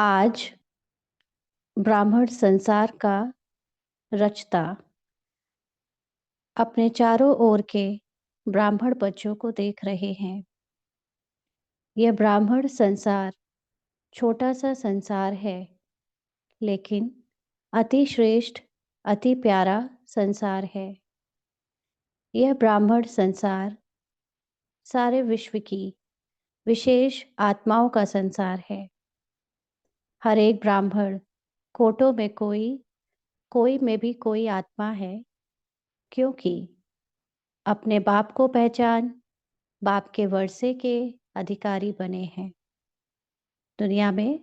आज ब्राह्मण संसार का रचता अपने चारों ओर के ब्राह्मण बच्चों को देख रहे हैं। यह ब्राह्मण संसार छोटा सा संसार है, लेकिन अति श्रेष्ठ, अति प्यारा संसार है। यह ब्राह्मण संसार सारे विश्व की विशेष आत्माओं का संसार है। हर एक ब्राह्मण कोटों में कोई में भी कोई आत्मा है, क्योंकि अपने बाप को पहचान बाप के वर्षे के अधिकारी बने हैं। दुनिया में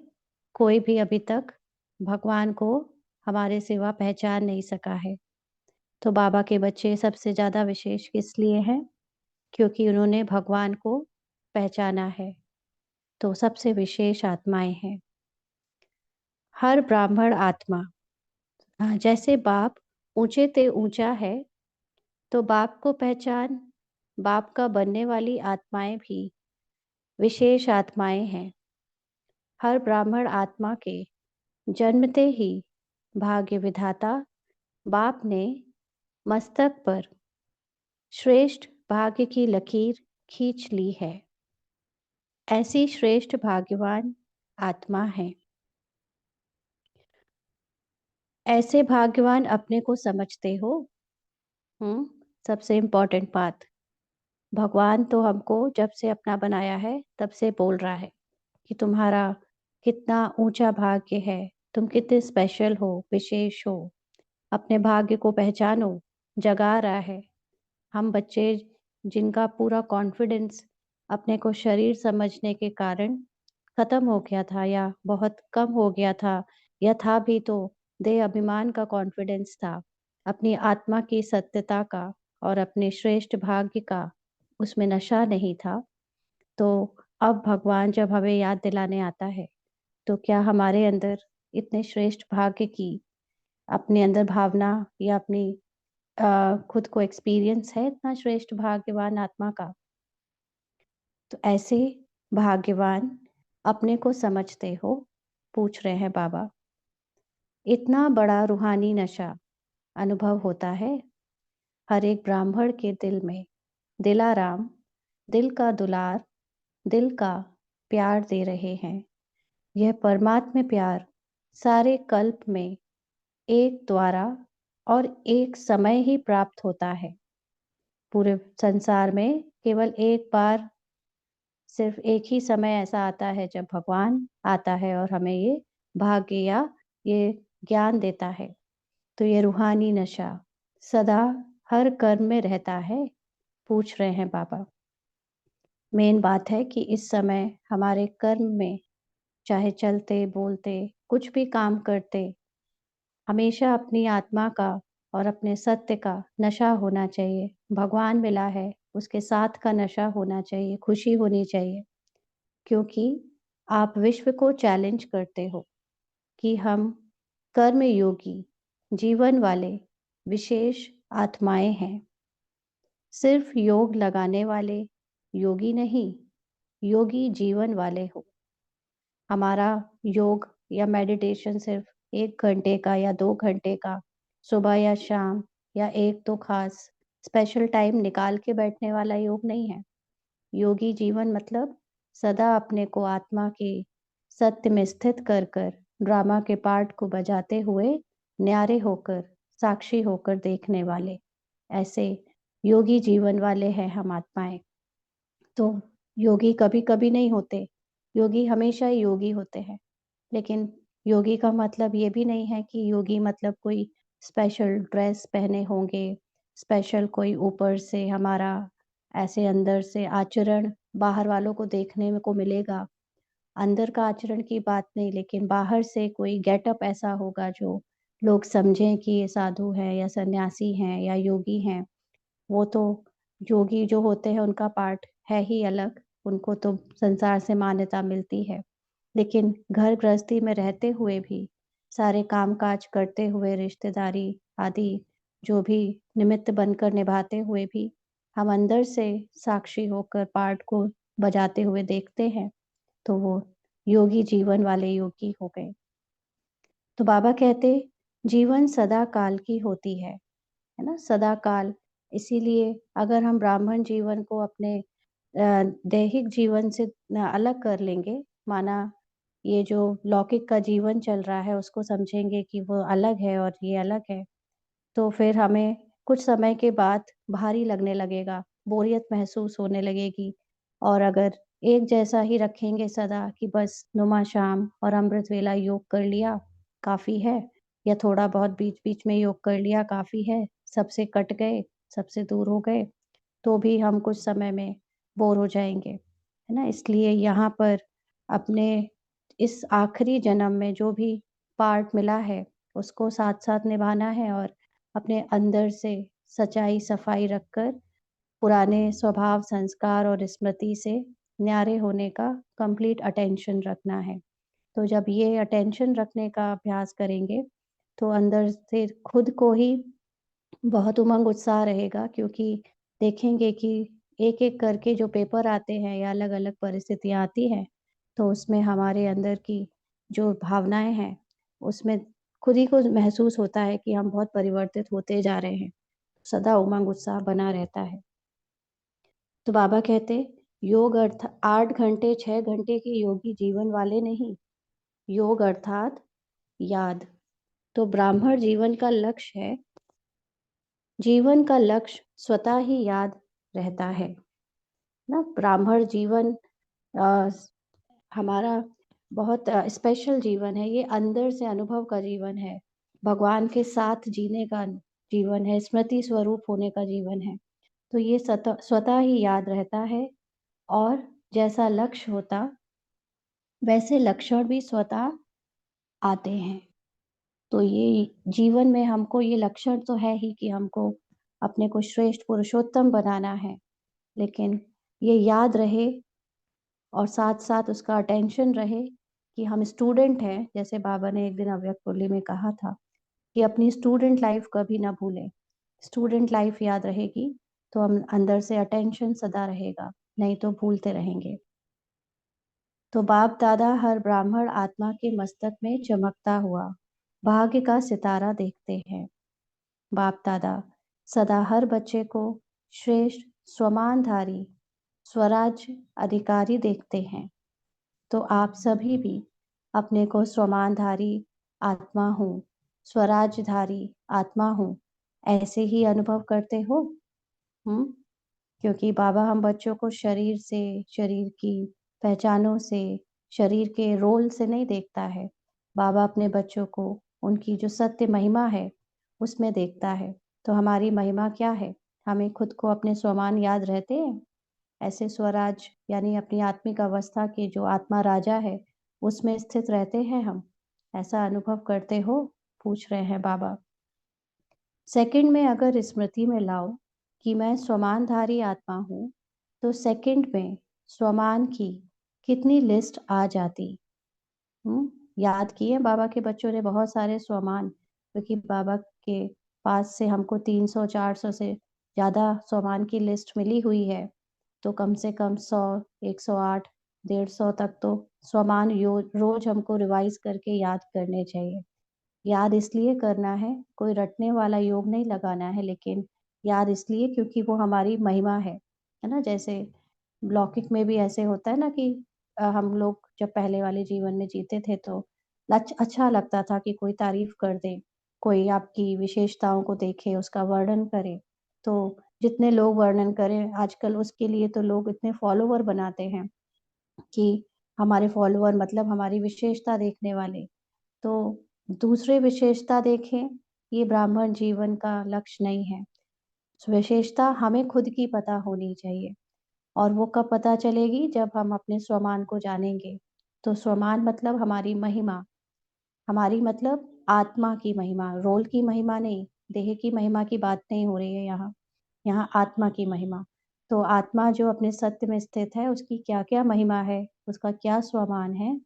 कोई भी अभी तक भगवान को हमारे सिवा पहचान नहीं सका है। तो बाबा के बच्चे सबसे ज़्यादा विशेष किस लिए हैं? क्योंकि उन्होंने भगवान को पहचाना है। तो सबसे विशेष आत्माएं हैं। हर ब्राह्मण आत्मा जैसे बाप ऊंचे ते ऊंचा है, तो बाप को पहचान बाप का बनने वाली आत्माएं भी विशेष आत्माएं हैं। हर ब्राह्मण आत्मा के जन्मते ही भाग्य विधाता बाप ने मस्तक पर श्रेष्ठ भाग्य की लकीर खींच ली है। ऐसी श्रेष्ठ भाग्यवान आत्मा है। ऐसे भाग्यवान अपने को समझते हो? सबसे इम्पोर्टेंट बात, भगवान तो हमको जब से अपना बनाया है तब से बोल रहा है कि तुम्हारा कितना ऊंचा भाग्य है, तुम कितने स्पेशल हो, विशेष हो, अपने भाग्य को पहचानो, जगा रहा है। हम बच्चे जिनका पूरा कॉन्फिडेंस अपने को शरीर समझने के कारण खत्म हो गया था या बहुत कम हो गया था, या था भी तो देह अभिमान का कॉन्फिडेंस था, अपनी आत्मा की सत्यता का और अपने श्रेष्ठ भाग्य का उसमें नशा नहीं था। तो अब भगवान जब हमें याद दिलाने आता है, तो क्या हमारे अंदर इतने श्रेष्ठ भाग्य की अपने अंदर भावना या अपनी खुद को एक्सपीरियंस है इतना श्रेष्ठ भाग्यवान आत्मा का? तो ऐसे भाग्यवान अपने को समझते हो? पूछ रहे हैं बाबा। इतना बड़ा रूहानी नशा अनुभव होता है हर एक ब्राह्मण के दिल में। दिलाराम दिल का दुलार, दिल का प्यार दे रहे हैं। यह परमात्मा प्यार सारे कल्प में एक द्वारा और एक समय ही प्राप्त होता है। पूरे संसार में केवल एक बार, सिर्फ एक ही समय ऐसा आता है जब भगवान आता है और हमें ये भाग्य या ये ज्ञान देता है। तो ये रूहानी नशा सदा हर कर्म में रहता है। पूछ रहे हैं बाबा। मेन बात है कि इस समय हमारे कर्म में, चाहे चलते बोलते कुछ भी काम करते, हमेशा अपनी आत्मा का और अपने सत्य का नशा होना चाहिए। भगवान मिला है, उसके साथ का नशा होना चाहिए, खुशी होनी चाहिए। क्योंकि आप विश्व को चैलेंज करते हो कि हम कर्म योगी जीवन वाले विशेष आत्माएं हैं। सिर्फ योग लगाने वाले योगी नहीं, योगी जीवन वाले हो। हमारा योग या मेडिटेशन सिर्फ 1 घंटे का या 2 घंटे का, सुबह या शाम, या एक तो खास स्पेशल टाइम निकाल के बैठने वाला योग नहीं है। योगी जीवन मतलब सदा अपने को आत्मा के सत्य में स्थित कर कर ड्रामा के पार्ट को बजाते हुए न्यारे होकर, साक्षी होकर देखने वाले, ऐसे योगी जीवन वाले हैं हम आत्माएं। तो योगी कभी कभी नहीं होते, योगी हमेशा ही योगी होते हैं। लेकिन योगी का मतलब ये भी नहीं है कि योगी मतलब कोई स्पेशल ड्रेस पहने होंगे, स्पेशल कोई ऊपर से हमारा ऐसे अंदर से आचरण बाहर वालों को देखने में को मिलेगा। अंदर का आचरण की बात नहीं, लेकिन बाहर से कोई गेटअप ऐसा होगा जो लोग समझें कि ये साधु है या सन्यासी हैं या योगी हैं। वो तो योगी जो होते हैं उनका पार्ट है ही अलग, उनको तो संसार से मान्यता मिलती है। लेकिन घर गृहस्थी में रहते हुए भी, सारे काम काज करते हुए, रिश्तेदारी आदि जो भी निमित्त बनकर निभाते हुए भी, हम अंदर से साक्षी होकर पार्ट को बजाते हुए देखते हैं। तो वो योगी जीवन वाले योगी हो गए। तो बाबा कहते जीवन सदा काल की होती है ना, सदा काल। इसीलिए अगर हम ब्राह्मण जीवन को अपने दैहिक जीवन से अलग कर लेंगे, माना ये जो लौकिक का जीवन चल रहा है उसको समझेंगे कि वो अलग है और ये अलग है, तो फिर हमें कुछ समय के बाद भारी लगने लगेगा, बोरियत महसूस होने लगेगी। और अगर एक जैसा ही रखेंगे सदा कि बस नुमा शाम और अमृत वेला योग कर लिया काफ़ी है, या थोड़ा बहुत बीच-बीच में योग कर लिया काफ़ी है, सबसे कट गए, सबसे दूर हो गए, तो भी हम कुछ समय में बोर हो जाएँगे, है ना? इसलिए यहाँ पर अपने इस आखिरी जन्म में जो भी पार्ट मिला है, उसको साथ-साथ निभाना है और अपने अंदर से सच्चाई, सफाई रखकर पुराने स्वभाव, संस्कार और स्मृति से न्यारे होने का कंप्लीट अटेंशन रखना है। तो जब ये अटेंशन रखने का अभ्यास करेंगे, तो अंदर से खुद को ही बहुत उमंग उत्साह रहेगा, क्योंकि देखेंगे कि एक-एक करके जो पेपर आते हैं या अलग-अलग परिस्थितियाँ आती हैं, तो उसमें हमारे अंदर की जो भावनाएँ हैं, उसमें खुद ही को महसूस होता है कि हम बहुत परिवर्तित होते जा रहे हैं। सदा उमंग उत्साह बना रहता है। तो बाबा कहते योग अर्थ 8 घंटे 6 घंटे के योगी जीवन वाले नहीं, योग अर्थात याद। तो ब्राह्मण जीवन का लक्ष्य है, जीवन का लक्ष्य स्वतः ही याद रहता है ना। ब्राह्मण जीवन अ, हमारा बहुत स्पेशल जीवन है, ये अंदर से अनुभव का जीवन है, भगवान के साथ जीने का जीवन है, स्मृति स्वरूप होने का जीवन है। तो ये स्वतः ही याद रहता है, और जैसा लक्ष्य होता वैसे लक्षण भी स्वतः आते हैं। तो ये जीवन में हमको ये लक्षण तो है ही कि हमको अपने को श्रेष्ठ पुरुषोत्तम बनाना है, लेकिन ये याद रहे और साथ-साथ उसका अटेंशन रहे कि हम स्टूडेंट हैं, जैसे बाबा ने एक दिन अव्यक्त मुरली में कहा था कि अपनी स्टूडेंट लाइफ कभी ना भूलें। स्टूडेंट लाइफ याद रहेगी, तो हम अंदर से अटेंशन सदा रहेगा, नहीं तो भूलते रहेंगे। तो बाप दादा हर ब्राह्मण आत्मा के मस्तक में चमकता हुआ भाग्य का सितारा देखते हैं। बाप दादा सदा हर बच्चे को श्रेष्ठ स्वमानधारी स्वराज्य अधिकारी देखते हैं। तो आप सभी भी अपने को स्वमानधारी आत्मा हूँ, स्वराज्यधारी आत्मा हूँ, ऐसे ही अनुभव करते हो। क्योंकि बाबा हम बच्चों को शरीर से, शरीर की पहचानों से, शरीर के रोल से नहीं देखता है। बाबा अपने बच्चों को उनकी जो सत्य महिमा है, उसमें देखता है। तो हमारी महिमा क्या है? हमें खुद को अपने स्वमान याद रहते हैं? ऐसे स्वराज यानी अपनी आत्मिक अवस्था के जो आत्मा राजा है, उसमें स्थित रहते हैं हम? ऐसा अनुभव करते हो? पूछ रहे हैं बाबा। सेकंड में अगर स्मृति में लाओ कि मैं स्वमानधारी आत्मा हूँ, तो सेकंड में स्वमान की कितनी लिस्ट आ जाती। याद किए बाबा के बच्चों ने बहुत सारे स्वमान, क्योंकि बाबा के पास से हमको 300-400 से ज़्यादा स्वमान की लिस्ट मिली हुई है। तो कम से कम 100, 108, 150 तक तो स्वमान रोज हमको रिवाइज करके याद करने चाहिए। याद इसलिए करना है, कोई रटने वाला योग नहीं लगाना है, लेकिन याद इसलिए क्योंकि वो हमारी महिमा है ना? जैसे लौकिक में भी ऐसे होता है ना कि हम लोग जब पहले वाले जीवन में जीते थे तो अच्छा लगता था कि कोई तारीफ कर दे, कोई आपकी विशेषताओं को देखे, उसका वर्णन करे। तो जितने लोग वर्णन करें आजकल, उसके लिए तो लोग इतने फॉलोवर बनाते हैं कि हमारे फॉलोवर मतलब हमारी विशेषता देखने वाले। तो दूसरे विशेषता देखें, ये ब्राह्मण जीवन का लक्ष्य नहीं है। विशेषता हमें खुद की पता होनी चाहिए, और वो कब पता चलेगी? जब हम अपने स्वमान को जानेंगे। तो स्वमान मतलब हमारी महिमा, हमारी मतलब आत्मा की महिमा, रोल की महिमा नहीं, देह की महिमा की बात नहीं हो रही है यहाँ। यहाँ आत्मा की महिमा। तो आत्मा जो अपने सत्य में स्थित है, उसकी क्या-क्या महिमा है, उसका क्या स्वमान है,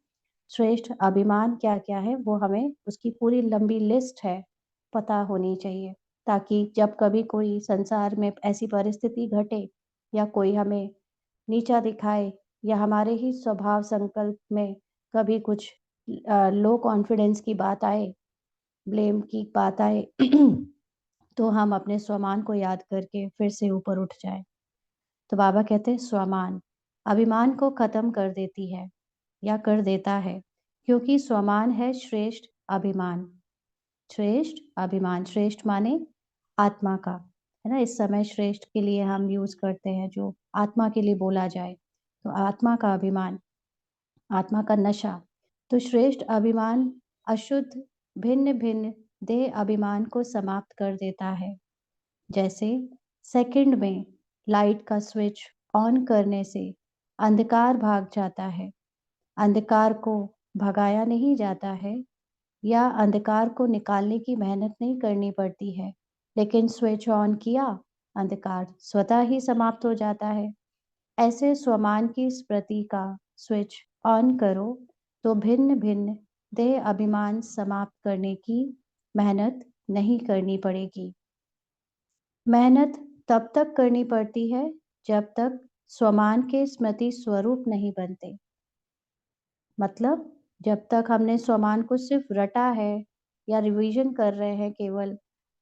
श्रेष्ठ अभिमान क्या-क्या है, वो हमें उसकी पूरी लंबी लिस्ट है, पता होनी चाहिए। ताकि जब कभी कोई संसार में ऐसी परिस्थिति घटे या कोई हमें नीचा दिखाए या हमारे ही स्वभाव संकल्प में कभी कुछ लो कॉन्फिडेंस की बात आए, ब्लेम की बात आए तो हम अपने स्वमान को याद करके फिर से ऊपर उठ जाए। तो बाबा कहते हैं स्वमान अभिमान को खत्म कर देती है या कर देता है, क्योंकि स्वमान है श्रेष्ठ अभिमान। श्रेष्ठ अभिमान, श्रेष्ठ माने आत्मा का, है ना? इस समय श्रेष्ठ के लिए हम यूज करते हैं जो आत्मा के लिए बोला जाए, तो आत्मा का अभिमान, आत्मा का नशा। तो श्रेष्ठ अभिमान अशुद्ध भिन्न भिन्न देह अभिमान को समाप्त कर देता है। जैसे सेकंड में लाइट का स्विच ऑन करने से अंधकार भाग जाता है। अंधकार को भगाया नहीं जाता है या अंधकार को निकालने की मेहनत नहीं करनी पड़ती है, लेकिन स्विच ऑन किया, अंधकार स्वतः ही समाप्त हो जाता है। ऐसे स्वमान की स्मृति का स्विच ऑन करो तो भिन्न भिन्न देह अभिमान समाप्त करने की मेहनत नहीं करनी पड़ेगी। मेहनत तब तक करनी पड़ती है जब तक स्वमान के स्मृति स्वरूप नहीं बनते। मतलब जब तक हमने स्वमान को सिर्फ रटा है या रिवीजन कर रहे हैं केवल,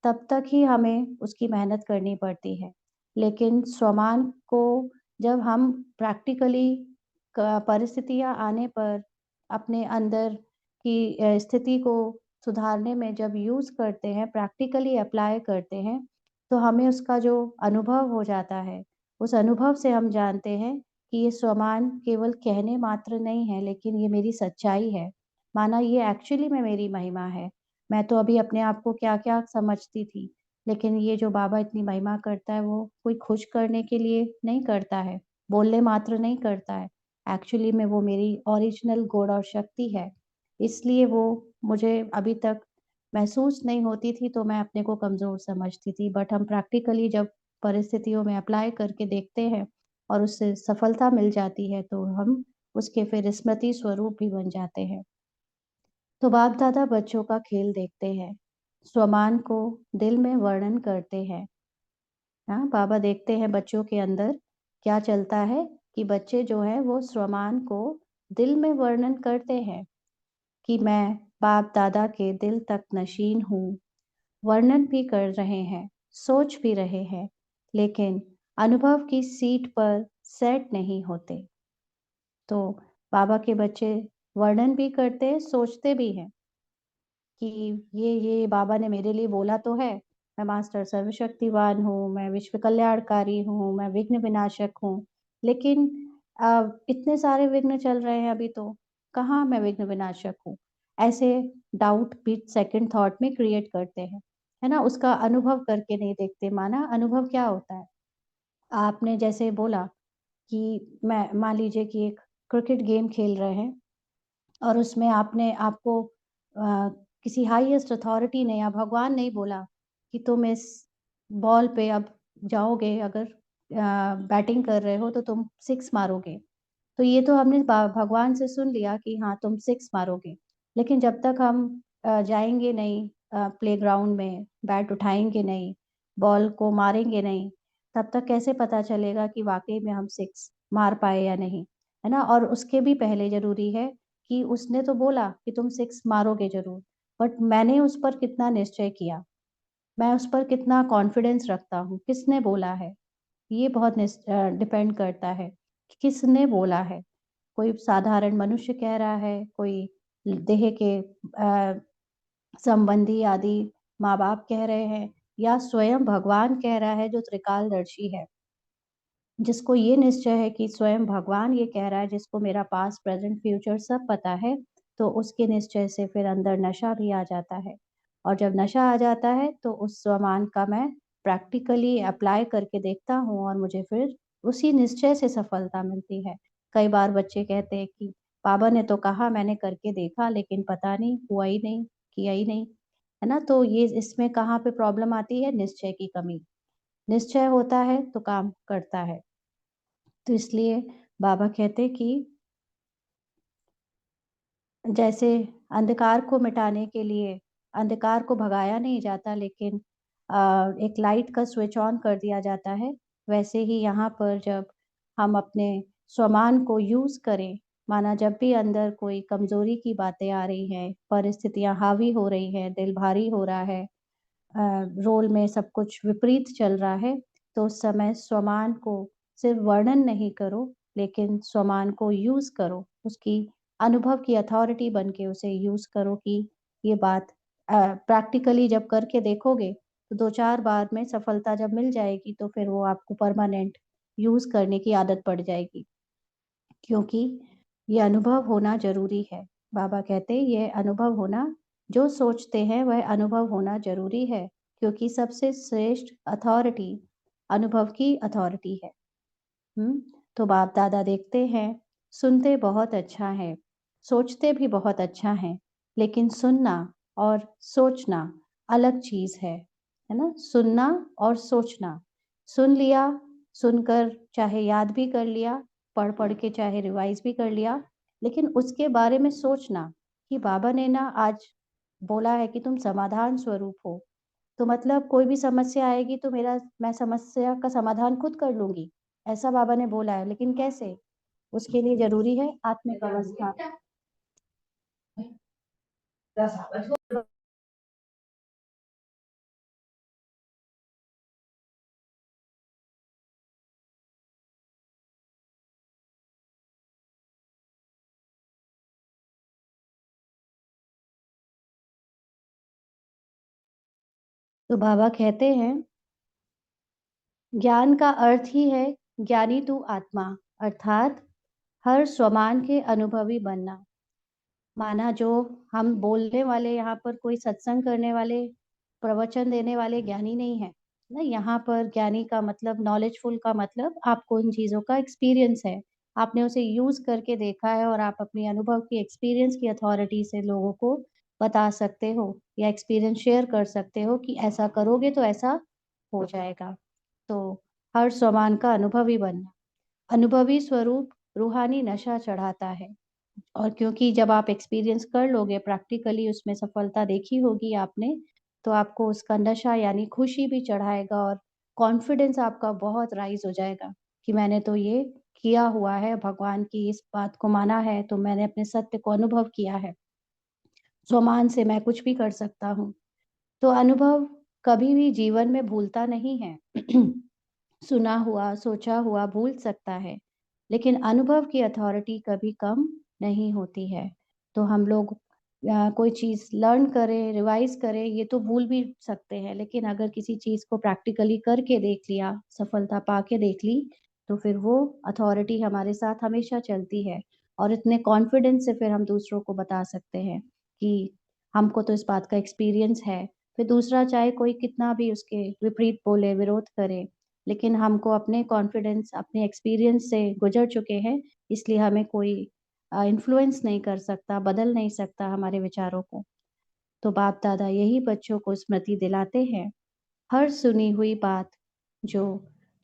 तब तक ही हमें उसकी मेहनत करनी पड़ती है। लेकिन स्वमान को जब हम प्रैक्टिकली परिस्थितियां आने पर अपने अंदर की स्थिति को सुधारने में जब यूज करते हैं, प्रैक्टिकली अप्लाई करते हैं, तो हमें उसका जो अनुभव हो जाता है, उस अनुभव से हम जानते हैं कि ये स्वमान केवल कहने मात्र नहीं है, लेकिन ये मेरी सच्चाई है। माना ये एक्चुअली में मेरी महिमा है। मैं तो अभी अपने आप को क्या-क्या समझती थी, लेकिन ये जो बाबा इतनी महिमा करता है, वो कोई खुश करने के लिए नहीं करता है, बोलने मात्र नहीं करता है। एक्चुअली में वो मेरी ओरिजिनल गुण और शक्ति है। इसलिए वो मुझे अभी तक महसूस नहीं होती थी, तो मैं अपने को कमज़ोर समझती थी। बट हम प्रैक्टिकली जब परिस्थितियों में अप्लाई करके देखते हैं और उससे सफलता मिल जाती है, तो हम उसके फिर स्मृति स्वरूप भी बन जाते हैं। तो बाप दादा बच्चों का खेल देखते हैं, स्वमान को दिल में वर्णन करते हैं। हाँ, बाबा देखते हैं बच्चों के अंदर क्या चलता है, कि बच्चे जो है वो स्वमान को दिल में वर्णन करते हैं कि मैं बाप दादा के दिल तक नशीन हूँ। वर्णन भी कर रहे हैं, सोच भी रहे हैं, लेकिन अनुभव की सीट पर सेट नहीं होते। तो बाबा के बच्चे वर्णन भी करते हैं, सोचते भी हैं कि ये बाबा ने मेरे लिए बोला तो है, मैं मास्टर सर्वशक्तिवान हूँ, मैं विश्व कल्याणकारी हूँ, मैं विघ्न विनाशक हूँ। लेकिन इतने सारे विघ्न चल रहे हैं अभी, तो कहाँ मैं विघ्न विनाशक हूँ? ऐसे डाउट भी सेकंड थॉट में क्रिएट करते हैं, है ना? उसका अनुभव करके नहीं देखते। माना अनुभव क्या होता है? आपने जैसे बोला कि मैं मान लीजिए कि एक क्रिकेट गेम खेल रहे हैं और उसमें आपने आपको किसी हाईएस्ट अथॉरिटी ने या भगवान ने ही बोला कि तुम इस बॉल पे अब जाओगे, अगर बैटिंग कर रहे हो तो तुम सिक्स मारोगे। तो ये तो हमने भगवान से सुन लिया कि हाँ तुम सिक्स मारोगे, लेकिन जब तक हम जाएंगे नहीं प्लेग्राउंड में, बैट उठाएंगे नहीं, बॉल को मारेंगे नहीं, तब तक कैसे पता चलेगा कि वाकई में हम सिक्स मार पाए या नहीं, है ना? और उसके भी पहले जरूरी है कि उसने तो बोला कि तुम सिक्स मारोगे जरूर, बट मैंने उस पर कितना निश्चय किया, मैं उस पर कितना कॉन्फिडेंस रखता हूँ, किसने बोला है, ये बहुत डिपेंड करता है कि किसने बोला है। कोई साधारण मनुष्य कह रहा है, कोई देह के संबंधी आदि माँ बाप कह रहे हैं, या स्वयं भगवान कह रहा है जो त्रिकालदर्शी है, जिसको ये निश्चय है कि स्वयं भगवान ये कह रहा है, जिसको मेरा पास्ट प्रेजेंट फ्यूचर सब पता है, तो उसके निश्चय से फिर अंदर नशा भी आ जाता है। और जब नशा आ जाता है तो उस स्वमान का मैं प्रैक्टिकली अप्लाई करके देखता हूँ और मुझे फिर उसी निश्चय से सफलता मिलती है। कई बार बच्चे कहते हैं कि बाबा ने तो कहा, मैंने करके देखा, लेकिन पता नहीं हुआ ही नहीं, किया ही नहीं, है ना? तो ये इसमें कहाँ पे प्रॉब्लम आती है? निश्चय की कमी। निश्चय होता है तो काम करता है। तो इसलिए बाबा कहते कि जैसे अंधकार को मिटाने के लिए अंधकार को भगाया नहीं जाता, लेकिन एक लाइट का स्विच ऑन कर दिया जाता है, वैसे ही यहाँ पर जब हम अपने स्वमान को यूज करें माना जब भी अंदर कोई कमज़ोरी की बातें आ रही हैं, परिस्थितियाँ हावी हो रही हैं, दिल भारी हो रहा है, रोल में सब कुछ विपरीत चल रहा है, तो उस समय स्वमान को सिर्फ़ वर्णन नहीं करो, लेकिन स्वमान को यूज़ करो। उसकी अनुभव की अथॉरिटी बन के उसे यूज़ करो कि ये बात प्रैक्टिकली जब करके देखोगे, तो 2-4 बार में सफलता जब मिल जाएगी, तो फिर वो आपको परमानेंट यूज़ करने की आदत पड़ जाएगी। क्योंकि ये अनुभव होना ज़रूरी है। बाबा कहते हैं ये अनुभव होना जो सोचते हैं वह अनुभव होना ज़रूरी है, क्योंकि सबसे श्रेष्ठ अथॉरिटी अनुभव की अथॉरिटी है। हुँ? तो बाप-दादा देखते हैं, सुनते बहुत अच्छा है, सोचते भी बहुत अच्छा है, लेकिन सुनना और सोचना अलग चीज़ है ना? सुनना और सोचना। सुन लिया, सुनकर चाहे याद भी कर लिया, पढ़-पढ़ के चाहे रिवाइज़ भी कर लिया, लेकिन उसके बारे में सोचना कि बाबा ने ना आज बोला है कि तुम समाधान स्वरूप हो। तो मतलब कोई भी समस्या आएगी तो मैं समस्या का समाधान खुद कर लूँगी, ऐसा बाबा ने बोला है, लेकिन कैसे? उसके लिए ज़रूरी है आत्मिक अवस्था। तो बाबा कहते हैं, ज्ञान का अर्थ ही है ज्ञानी तू आत्मा, अर्थात हर स्वमान के अनुभवी बनना। माना जो हम बोलने वाले यहाँ पर कोई सत्संग करने वाले, प्रवचन देने वाले ज्ञानी नहीं हैं। ना यहाँ पर ज्ञानी का मतलब नॉलेजफुल का मतलब आपको उन चीज़ों का एक्सपीरियंस है। आपने उसे यूज़ करके देखा है और आप अपनी अनुभव की एक्सपीरियंस की अथॉरिटी से लोगों को बता सकते हो या एक्सपीरियंस शेयर कर सकते हो कि ऐसा करोगे तो ऐसा हो जाएगा। तो हर स्वमान का अनुभवी बनना। अनुभवी स्वरूप रूहानी नशा चढ़ाता है। और क्योंकि जब आप एक्सपीरियंस कर लोगे प्रैक्टिकली उसमें सफलता देखी होगी आपने, तो आपको उसका नशा यानी खुशी भी चढ़ाएगा और कॉन्फिडेंस आपका बहुत राइज़ हो जाएगा कि मैंने तो ये किया हुआ है, भगवान की इस बात को माना है, तो मैंने अपने सत्य को अनुभव किया है। स्वमान से मैं कुछ भी कर सकता हूँ। तो अनुभव कभी भी जीवन में भूलता नहीं है। सुना हुआ, सोचा हुआ भूल सकता है, लेकिन अनुभव की अथॉरिटी कभी कम नहीं होती है। तो हम लोग कोई चीज़ लर्न करें, रिवाइज़ करें, ये तो भूल भी सकते हैं, लेकिन अगर किसी चीज़ को प्रैक्टिकली करके देख लिया, सफलता पाके देख ली, तो फिर वो अथॉरिटी हमारे साथ हमेशा चलती है और इतने कॉन्फिडेंस से फिर हम दूसरों को बता सकते हैं कि हमको तो इस बात का एक्सपीरियंस है। फिर दूसरा चाहे कोई कितना भी उसके विपरीत बोले, विरोध करे, लेकिन हमको अपने कॉन्फिडेंस, अपने एक्सपीरियंस से गुज़र चुके हैं, इसलिए हमें कोई इन्फ्लुएंस नहीं कर सकता, बदल नहीं सकता हमारे विचारों को। तो बाप-दादा यही बच्चों को स्मृति दिलाते हैं, हर सुनी हुई बात जो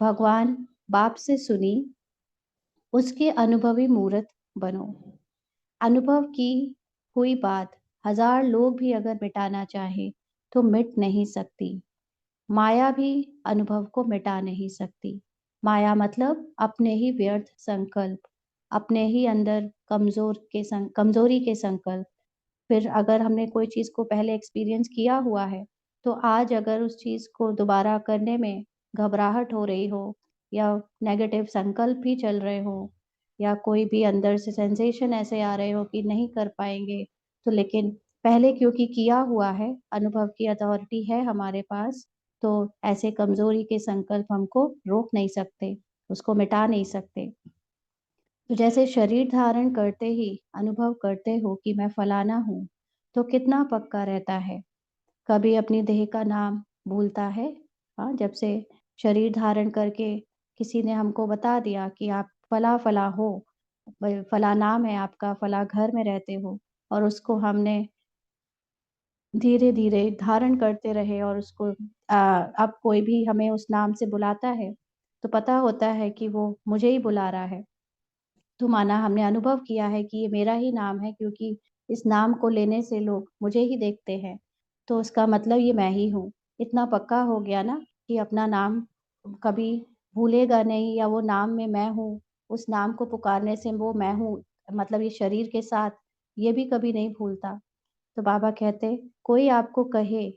भगवान बाप से सुनी, उसके अनुभवी मूरत बनो। अनुभव की हुई बात हज़ार लोग भी अगर मिटाना चाहें, तो मिट नहीं सकती। माया भी अनुभव को मिटा नहीं सकती। माया मतलब अपने ही व्यर्थ संकल्प, अपने ही अंदर कमज़ोरी के संकल्प। फिर अगर हमने कोई चीज़ को पहले एक्सपीरियंस किया हुआ है, तो आज अगर उस चीज़ को दोबारा करने में घबराहट हो रही हो या नेगेटिव संकल्प भी चल रहे हों या कोई भी अंदर से सेंसेशन ऐसे आ रहे हो कि नहीं कर पाएँगे, तो लेकिन पहले क्योंकि किया हुआ है, अनुभव की अथॉरिटी है हमारे पास, तो ऐसे कमज़ोरी के संकल्प हमको रोक नहीं सकते, उसको मिटा नहीं सकते। तो जैसे शरीर धारण करते ही अनुभव करते हो कि मैं फलाना हूँ, तो कितना पक्का रहता है। कभी अपनी देह का नाम भूलता है? हाँ, जब से शरीर धारण करके किसी ने हमको बता दिया कि आप फला-फला हो, फला नाम है आपका, फला घर में रहते हो और उसको हमने धीरे-धीरे धारण करते रहे और उसको अब कोई भी हमें उस नाम से बुलाता है, तो पता होता है कि वो मुझे ही बुला रहा है। तो माना हमने अनुभव किया है कि ये मेरा ही नाम है क्योंकि इस नाम को लेने से लोग मुझे ही देखते हैं, तो उसका मतलब ये मैं ही हूँ। इतना पक्का हो गया ना कि अपना नाम कभी भूलेगा नहीं या वो नाम में मैं हूँ, उस नाम को पुकारने से वो मैं हूँ, मतलब ये शरीर के साथ, ये भी कभी नहीं भूलता। तो बाबा कहते, कोई आपको कहे,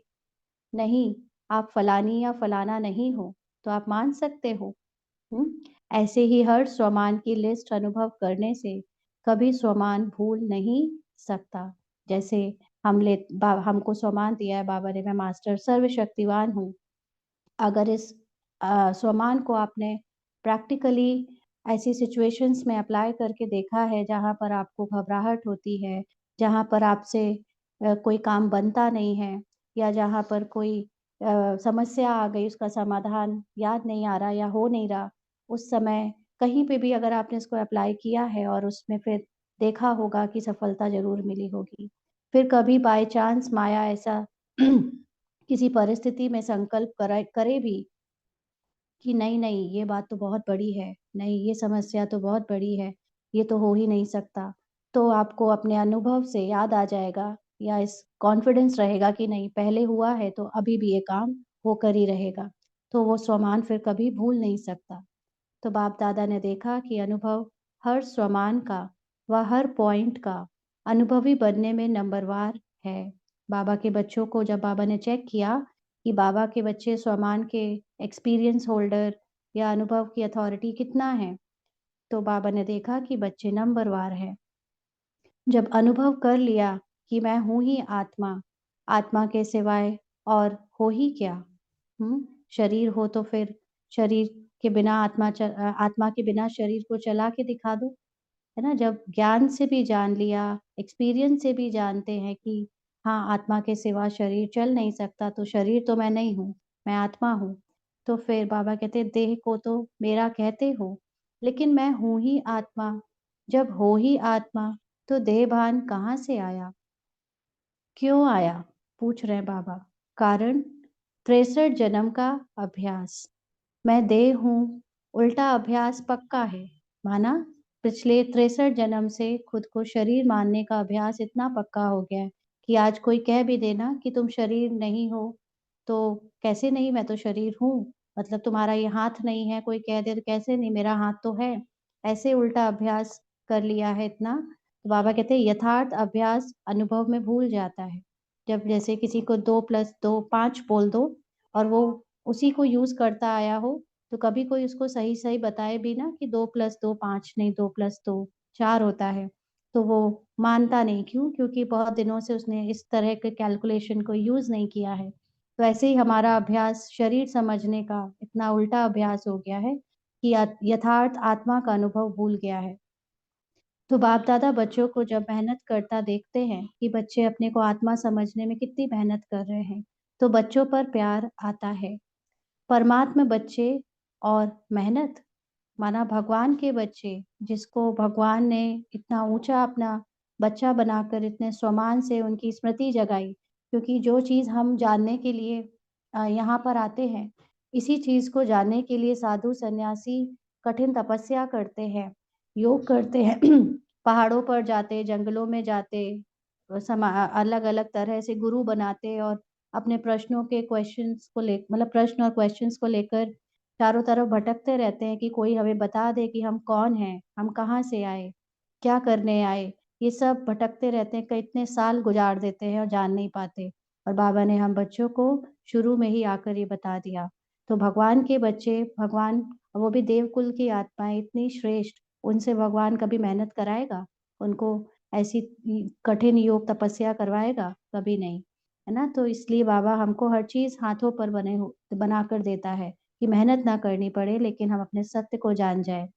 नहीं, आप फलानी या फलाना नहीं हो, तो आप मान सकते हो। हुँ? ऐसे ही हर स्वमान की लिस्ट अनुभव करने से कभी स्वमान भूल नहीं सकता। जैसे हमको स्वमान दिया है बाबा ने, मैं मास्टर सर्वशक्तिवान हूँ। अगर इस स्वमान को आपने प्रैक्टिकली ऐसी सिचुएशंस में अप्लाई करके देखा है जहाँ पर आपको घबराहट होती है, जहाँ पर आपसे कोई काम बनता नहीं है या जहाँ पर कोई समस्या आ गई, उसका समाधान याद नहीं आ रहा या हो नहीं रहा, उस समय कहीं पे भी अगर आपने इसको अप्लाई किया है और उसमें फिर देखा होगा कि सफलता ज़रूर मिली होगी। फिर कभी बाय चांस माया ऐसा किसी परिस्थिति में संकल्प करे भी कि नहीं, नहीं, ये बात तो बहुत बड़ी है, नहीं, ये समस्या तो बहुत बड़ी है, ये तो हो ही नहीं सकता। तो आपको अपने अनुभव से याद आ जाएगा या इस कॉन्फिडेंस रहेगा कि नहीं, पहले हुआ है तो अभी भी ये काम होकर ही रहेगा। तो वो स्वमान फिर कभी भूल नहीं सकता। तो बाप-दादा ने देखा कि अनुभव हर स्वमान का व हर पॉइंट का अनुभवी बनने में नंबरवार है। बाबा के बच्चों को जब बाबा ने चेक किया कि बाबा के बच्चे स्वमान के एक्सपीरियंस होल्डर या अनुभव की अथॉरिटी कितना है, तो बाबा ने देखा कि बच्चे नंबरवार हैं। जब अनुभव कर लिया कि मैं हूँ ही आत्मा, आत्मा के सिवाय और हो ही क्या? शरीर हो तो फिर शरीर के बिना आत्मा के बिना शरीर को चला के दिखा दो, है ना? जब ज्ञान से भी जान लिया, एक्सपीरियंस से भी जानते हैं कि हाँ, आत्मा के सिवा शरीर चल नहीं सकता, तो शरीर तो मैं नहीं हूँ, मैं आत्मा हूँ। तो फिर बाबा कहते हैं, देह को तो मेरा कहते हो, लेकिन मैं हूँ ही आत्मा। जब हो ही आत्मा, तो देह भान कहाँ से आया? क्यों आया? पूछ रहे हैं बाबा। कारण 63 जन्म का अभ्यास। मैं देह हूँ, उल्टा अभ्यास पक्का है। माना पिछले 63 जन्म से खुद को शरीर मानने का अभ्यास इतना पक्का हो गया है कि आज कोई कह भी दे ना कि तुम शरीर नहीं हो, तो कैसे नहीं, मैं तो शरीर हूँ। मतलब तुम्हारा ये हाथ नहीं है, कोई कह दे तो कैसे नहीं, मेरा हाथ तो है। ऐसे उल्टा अभ्यास कर लिया है इतना। तो बाबा कहते हैं यथार्थ अभ्यास अनुभव में भूल जाता है। जब जैसे किसी को 2 + 2 5 बोल दो और वो उसी को यूज़ करता आया हो, तो कभी कोई उसको सही-सही बताए भी ना कि 2 + 2 5 नहीं, 2 + 2 4 होता है, तो वो मानता नहीं। क्यों? क्योंकि बहुत दिनों से उसने इस तरह के कैलकुलेशन को यूज़ नहीं किया है। तो ऐसे ही हमारा अभ्यास शरीर समझने का इतना उल्टा अभ्यास हो गया है कि यथार्थ आत्मा का अनुभव भूल गया है। तो बाप-दादा बच्चों को जब मेहनत करता देखते हैं कि बच्चे अपने को आत्मा समझने में कितनी मेहनत कर रहे हैं, तो बच्चों पर प्यार आता है। परमात्मा बच्चे और मेहनत, माना भगवान के बच्चे, जिसको भगवान ने इतना ऊँचा अपना बच्चा बनाकर इतने स्वमान से उनकी स्मृति जगाई। क्योंकि जो चीज़ हम जानने के लिए यहाँ पर आते हैं, इसी चीज़ को जानने के लिए साधु सन्यासी कठिन तपस्या करते हैं, योग करते हैं, पहाड़ों पर जाते, जंगलों में जाते, अलग-अलग तरह से गुरु बनाते और अपने प्रश्नों के क्वेश्चन्स को ले मतलब प्रश्न और क्वेश्चन्स को लेकर चारों तरफ भटकते रहते हैं कि कोई हमें बता दे कि हम कौन हैं, हम कहाँ से आए, क्या करने आए। ये सब भटकते रहते हैं, कई इतने साल गुज़ार देते हैं और जान नहीं पाते। और बाबा ने हम बच्चों को शुरू में ही आकर ये बता दिया। तो भगवान के बच्चे, भगवान वो भी देवकुल की आत्माएँ इतनी श्रेष्ठ, उनसे भगवान कभी मेहनत कराएगा? उनको ऐसी कठिन योग तपस्या करवाएगा? कभी नहीं, है ना? तो इसलिए बाबा हमको हर चीज़ हाथों पर बनाकर देता है कि मेहनत ना करनी पड़े, लेकिन हम अपने सत्य को जान जाएँ।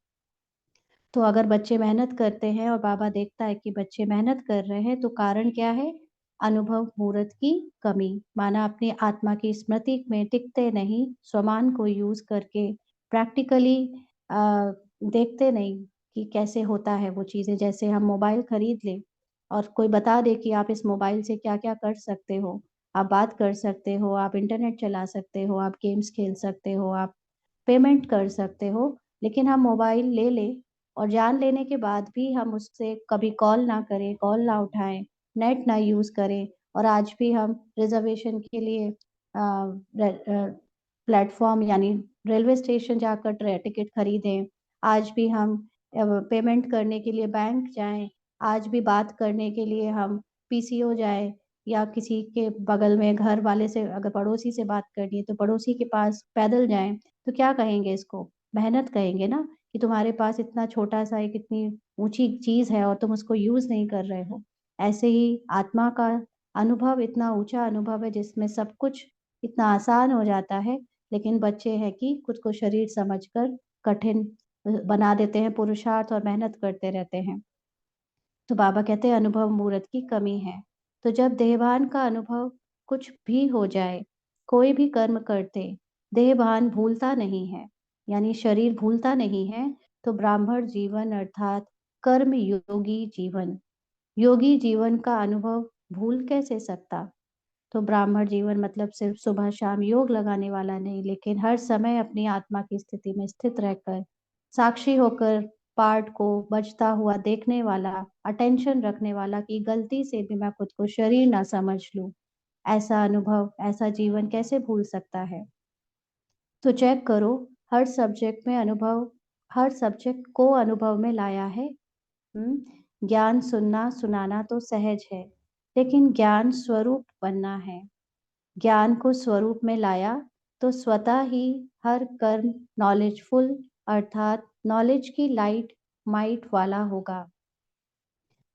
तो अगर बच्चे मेहनत करते हैं और बाबा देखता है कि बच्चे मेहनत कर रहे हैं, तो कारण क्या है? अनुभव मुहूर्त की कमी। माना अपनी आत्मा की स्मृति में टिकते नहीं, स्वमान को यूज़ करके प्रैक्टिकली अ, देखते नहीं कि कैसे होता है वो चीज़ें। जैसे हम मोबाइल खरीद लें और कोई बता दे कि आप इस मोबाइल से क्या-क्या कर सकते हो। आप बात कर सकते हो, आप इंटरनेट चला सकते हो, आप गेम्स खेल सकते हो, आप पेमेंट कर सकते हो। लेकिन हम मोबाइल ले लें और जान लेने के बाद भी हम उससे कभी कॉल ना करें, कॉल ना उठाएँ, नेट ना यूज़ करें और आज भी हम रिज़र्वेशन के लिए प्लेटफ़ॉर्म यानी रेलवे स्टेशन जाकर टिकट खरीदें। आज भी हम पेमेंट करने के लिए बैंक जाएं, आज भी बात करने के लिए हम पीसीओ जाएं, या किसी के बगल में घर वाले से, अगर पड़ोसी से बात करनी है तो पड़ोसी के पास पैदल जाएं, तो क्या कहेंगे इसको? मेहनत कहेंगे ना, कि तुम्हारे पास इतना छोटा सा एक इतनी ऊंची चीज है और तुम उसको यूज नहीं कर रहे हो। ऐसे ही आत्मा का अनुभव इतना ऊंचा अनुभव है जिसमें सब कुछ इतना आसान हो जाता है, लेकिन बच्चे हैं कि खुद को शरीर समझकर कठिन बना देते हैं, पुरुषार्थ और मेहनत करते रहते हैं। तो बाबा कहते हैं अनुभव मूर्त की कमी है। तो जब देहभान का अनुभव कुछ भी हो जाए, कोई भी कर्म करते, देहभान भूलता नहीं है, यानी शरीर भूलता नहीं है, तो ब्राह्मण जीवन अर्थात कर्म योगी जीवन, योगी जीवन का अनुभव भूल कैसे सकता? तो ब्राह्मण जीवन मतलब सिर्फ सुबह शाम योग लगाने वाला नहीं, लेकिन हर समय अपनी आत्मा की स्थिति में स्थित रहकर साक्षी होकर पार्ट को बजता हुआ देखने वाला, अटेंशन रखने वाला, कि गलती से भी मैं खुद को शरीर ना समझ लूं। ऐसा अनुभव, ऐसा जीवन कैसे भूल सकता है? तो चेक करो, हर सब्जेक्ट में अनुभव, हर सब्जेक्ट को अनुभव में लाया है। ज्ञान सुनना सुनाना तो सहज है, लेकिन ज्ञान स्वरूप बनना है। ज्ञान को स्वरूप में लाया तो स्वतः ही हर कर्म नॉलेजफुल अर्थात नॉलेज की लाइट माइट वाला होगा।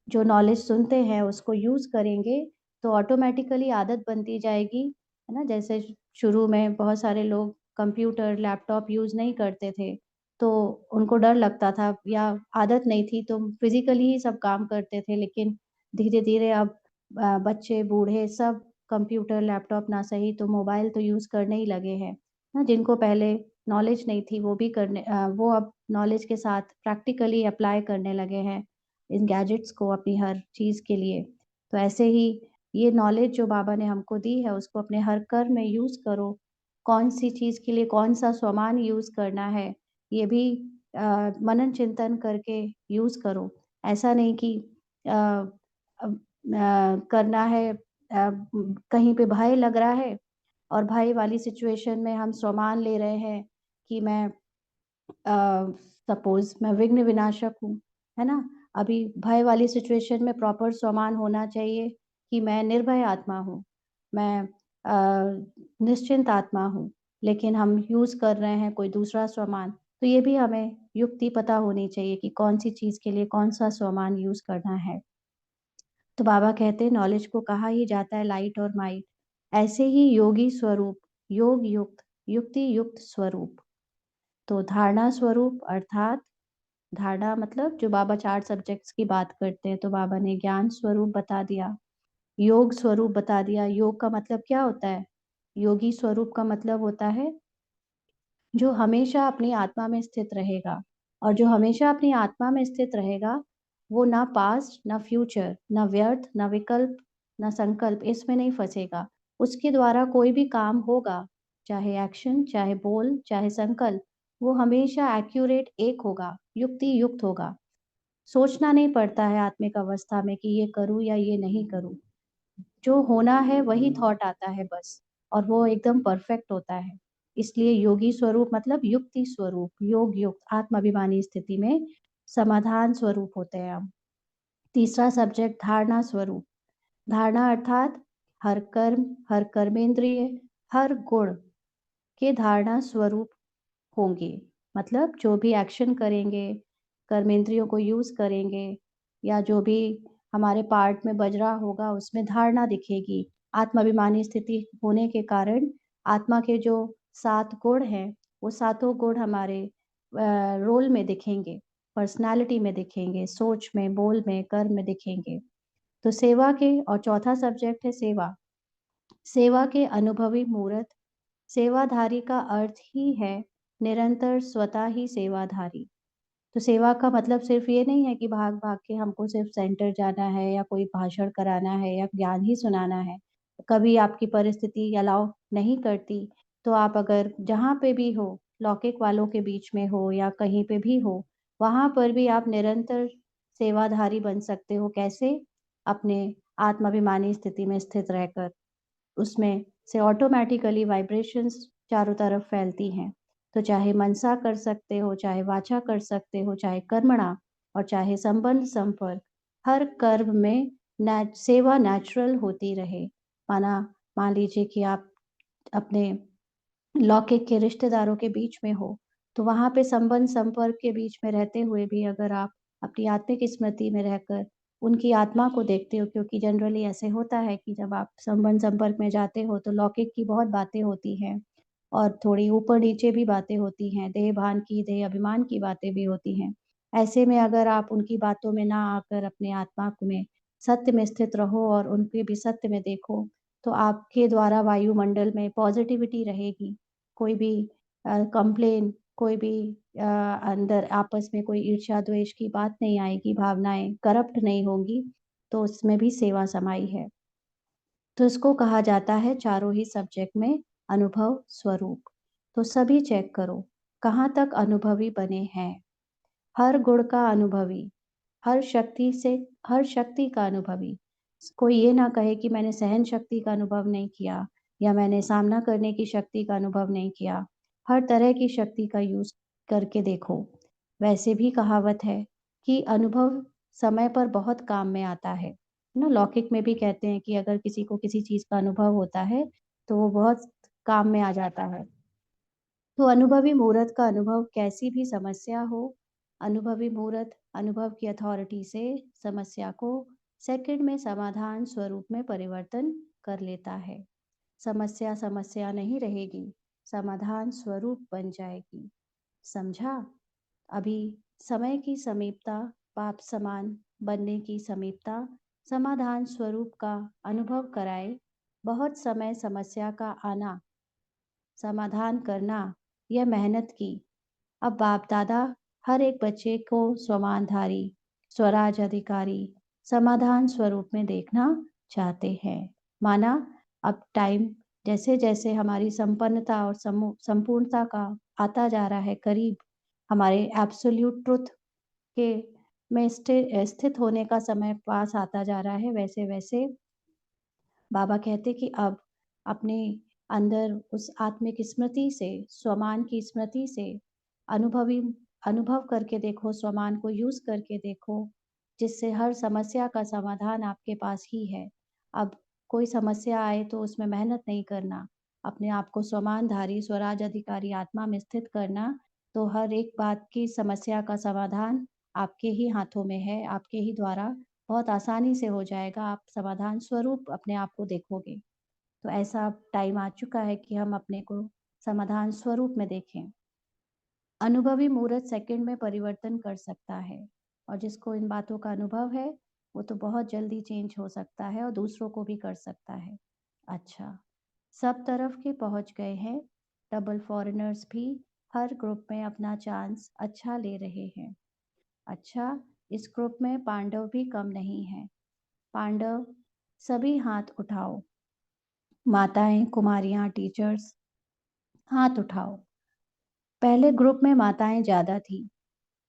जो नॉलेज सुनते हैं उसको यूज करेंगे तो ऑटोमेटिकली आदत बनती जाएगी, है ना। जैसे शुरू में बहुत सारे लोग कंप्यूटर लैपटॉप यूज नहीं करते थे, तो उनको डर लगता था या आदत नहीं थी, तो फिजिकली ही सब काम करते थे। लेकिन धीरे धीरे अब बच्चे बूढ़े सब कंप्यूटर लैपटॉप ना सही तो मोबाइल तो यूज करने ही लगे हैं ना। जिनको पहले नॉलेज नहीं थी वो भी वो अब नॉलेज के साथ प्रैक्टिकली अप्लाई करने लगे हैं इन गैजेट्स को अपनी हर चीज़ के लिए। तो ऐसे ही ये नॉलेज जो बाबा ने हमको दी है उसको अपने हर कर्म में यूज़ करो। कौन सी चीज़ के लिए कौन सा सामान यूज़ करना है, ये भी मनन चिंतन करके यूज़ करो। ऐसा नहीं कि करना है, कहीं पे भय लग रहा है और भय वाली सिचुएशन में हम सामान ले रहे हैं कि मैं सपोज मैं विघ्न विनाशक हूँ, है ना। अभी भय वाली सिचुएशन में प्रॉपर सामान होना चाहिए कि मैं निर्भय आत्मा हूँ, मैं निश्चिंत आत्मा हूँ, लेकिन हम यूज कर रहे हैं कोई दूसरा सामान। तो ये भी हमें युक्ति पता होनी चाहिए कि कौन सी चीज के लिए कौन सा सामान यूज करना है। तो बाबा कहते हैं नॉलेज को कहा ही जाता है लाइट और माइट। ऐसे ही योगी स्वरूप, योग युक्त, युक्ति युक्त स्वरूप। तो धारणा स्वरूप अर्थात, धारणा मतलब जो बाबा 4 सब्जेक्ट्स की बात करते हैं, तो बाबा ने ज्ञान स्वरूप बता दिया, योग स्वरूप बता दिया। योग का मतलब क्या होता है? योगी स्वरूप का मतलब होता है जो हमेशा अपनी आत्मा में स्थित रहेगा। और जो हमेशा अपनी आत्मा में स्थित रहेगा वो ना पास्ट ना फ्यूचर ना व्यर्थ ना विकल्प ना संकल्प इसमें नहीं फंसेगा। उसके द्वारा कोई भी काम होगा, चाहे एक्शन चाहे बोल चाहे संकल्प, वो हमेशा एक्यूरेट एक होगा, युक्ति युक्त होगा। सोचना नहीं पड़ता है आत्मिक अवस्था में कि ये करूँ या ये नहीं करूँ। जो होना है वही थॉट आता है बस, और वो एकदम परफेक्ट होता है। इसलिए योगी स्वरूप मतलब युक्ति स्वरूप, योग युक्त आत्माभिमानी स्थिति में समाधान स्वरूप होते हैं हम। तीसरा सब्जेक्ट धारणा स्वरूप। धारणा अर्थात हर कर्म, हर कर्मेंद्रिय, हर गुण के धारणा स्वरूप होंगे। मतलब जो भी एक्शन करेंगे, कर्मेंद्रियों को यूज करेंगे, या जो भी हमारे पार्ट में बज रहा होगा उसमें धारणा दिखेगी। आत्माभिमानी स्थिति होने के कारण आत्मा के जो 7 गुण हैं वो सातों गुण हमारे रोल में दिखेंगे, पर्सनालिटी में दिखेंगे, सोच में, बोल में, कर्म में दिखेंगे। तो सेवा के, और चौथा सब्जेक्ट है सेवा। सेवा के अनुभवी मूर्त। सेवाधारी का अर्थ ही है निरंतर स्वतः ही सेवाधारी। तो सेवा का मतलब सिर्फ ये नहीं है कि भाग भाग के हमको सिर्फ सेंटर जाना है या कोई भाषण कराना है या ज्ञान ही सुनाना है। कभी आपकी परिस्थिति अलाउ नहीं करती तो आप अगर जहाँ पे भी हो, लौकिक वालों के बीच में हो या कहीं पे भी हो, वहां पर भी आप निरंतर सेवाधारी बन सकते हो। कैसे? अपने आत्माभिमानी स्थिति में स्थित रहकर। उसमें से ऑटोमेटिकली वाइब्रेशंस चारों तरफ फैलती हैं। तो चाहे मनसा कर सकते हो, चाहे वाचा कर सकते हो, चाहे कर्मणा और चाहे संबंध संपर्क, हर कर्म में सेवा नेचुरल होती रहे। मान लीजिए कि आप अपने लौकिक के रिश्तेदारों के बीच में हो, तो वहाँ पे संबंध संपर्क के बीच में रहते हुए भी अगर आप अपनी आत्मिक स्मृति में रहकर उनकी आत्मा को देखते हो, क्योंकि जनरली ऐसे होता है कि जब आप संबंध संपर्क में जाते हो तो लौकिक की बहुत बातें होती हैं और थोड़ी ऊपर-नीचे भी बातें होती हैं, देह-भान की, देह-अभिमान की बातें भी होती हैं। ऐसे में अगर आप उनकी बातों में ना आकर अपने आत्मा में सत्य में स्थित रहो और उनके भी सत्य में देखो, तो आपके द्वारा वायुमंडल में पॉज़िटिविटी रहेगी। कोई भी कंप्लेन, कोई भी अंदर आपस में कोई ईर्ष्या-द्वेष की बात नहीं आएगी, भावनाएँ करप्ट नहीं होंगी, तो उसमें भी सेवा समाई है। तो इसको कहा जाता है चारों ही सब्जेक्ट में अनुभव स्वरूप। तो सभी चेक करो, कहाँ तक अनुभवी बने हैं। हर गुण का अनुभवी, हर शक्ति से हर शक्ति का अनुभवी। कोई ये ना कहे कि मैंने सहन शक्ति का अनुभव नहीं किया या मैंने सामना करने की शक्ति का अनुभव नहीं किया। हर तरह की शक्ति का यूज़ करके देखो। वैसे भी कहावत है कि अनुभव समय पर बहुत काम में आता है। ना लौकिक में भी कहते हैं कि अगर किसी को किसी चीज़ का अनुभव होता है, तो वो बहुत काम में आ जाता है। तो अनुभवी मूर्त का अनुभव कैसी भी समस्या हो, अनुभवी मूर्त अनुभव की अथॉरिटी से समस्या को सेकंड में समाधान स्वरूप में परिवर्तन कर लेता है। समस्या समस्या नहीं रहेगी, समाधान स्वरूप बन जाएगी। समझा? अभी समय की समीपता, पाप समान बनने की समीपता, समाधान स्वरूप का अनुभव कराए, बहुत समय समस्या का आना, समाधान करना, यह मेहनत की। अब बाप-दादा हर एक बच्चे को स्वमानधारी, स्वराज अधिकारी, समाधान स्वरूप में देखना चाहते हैं। माना अब टाइम जैसे-जैसे हमारी संपन्नता और संपूर्णता का आता जा रहा है करीब, हमारे एब्सोल्यूट ट्रुथ के में स्थित होने का समय पास आता जा रहा है, वैसे-वैसे बाबा कहते कि अब अपने अंदर उस आत्मिक स्मृति से, स्वमान की स्मृति से अनुभवी अनुभव करके देखो, स्वमान को यूज़ करके देखो, जिससे हर समस्या का समाधान आपके पास ही है। अब कोई समस्या आए तो उसमें मेहनत नहीं करना, अपने आप को स्वमानधारी, स्वराज अधिकारी आत्मा में स्थित करना, तो हर एक बात की समस्या का समाधान आपके ही हाथों में है, आपके ही द्वारा बहुत आसानी से हो जाएगा, आप समाधान स्वरूप अपने आप को देखोगे। तो ऐसा अब टाइम आ चुका है कि हम अपने को समाधान स्वरूप में देखें। अनुभवी मूर्त सेकंड में परिवर्तन कर सकता है और जिसको इन बातों का अनुभव है, वो तो बहुत जल्दी चेंज हो सकता है और दूसरों को भी कर सकता है। अच्छा, सब तरफ के पहुँच गए हैं, डबल फॉरेनर्स भी हर ग्रुप में अपना चांस अच्छा ले रहे हैं। अच्छा, इस ग्रुप में पांडव भी कम नहीं हैं। पांडव सभी हाथ उठाओ, माताएं, कुमारियां, टीचर्स, हाथ उठाओ। पहले ग्रुप में माताएं ज़्यादा थी,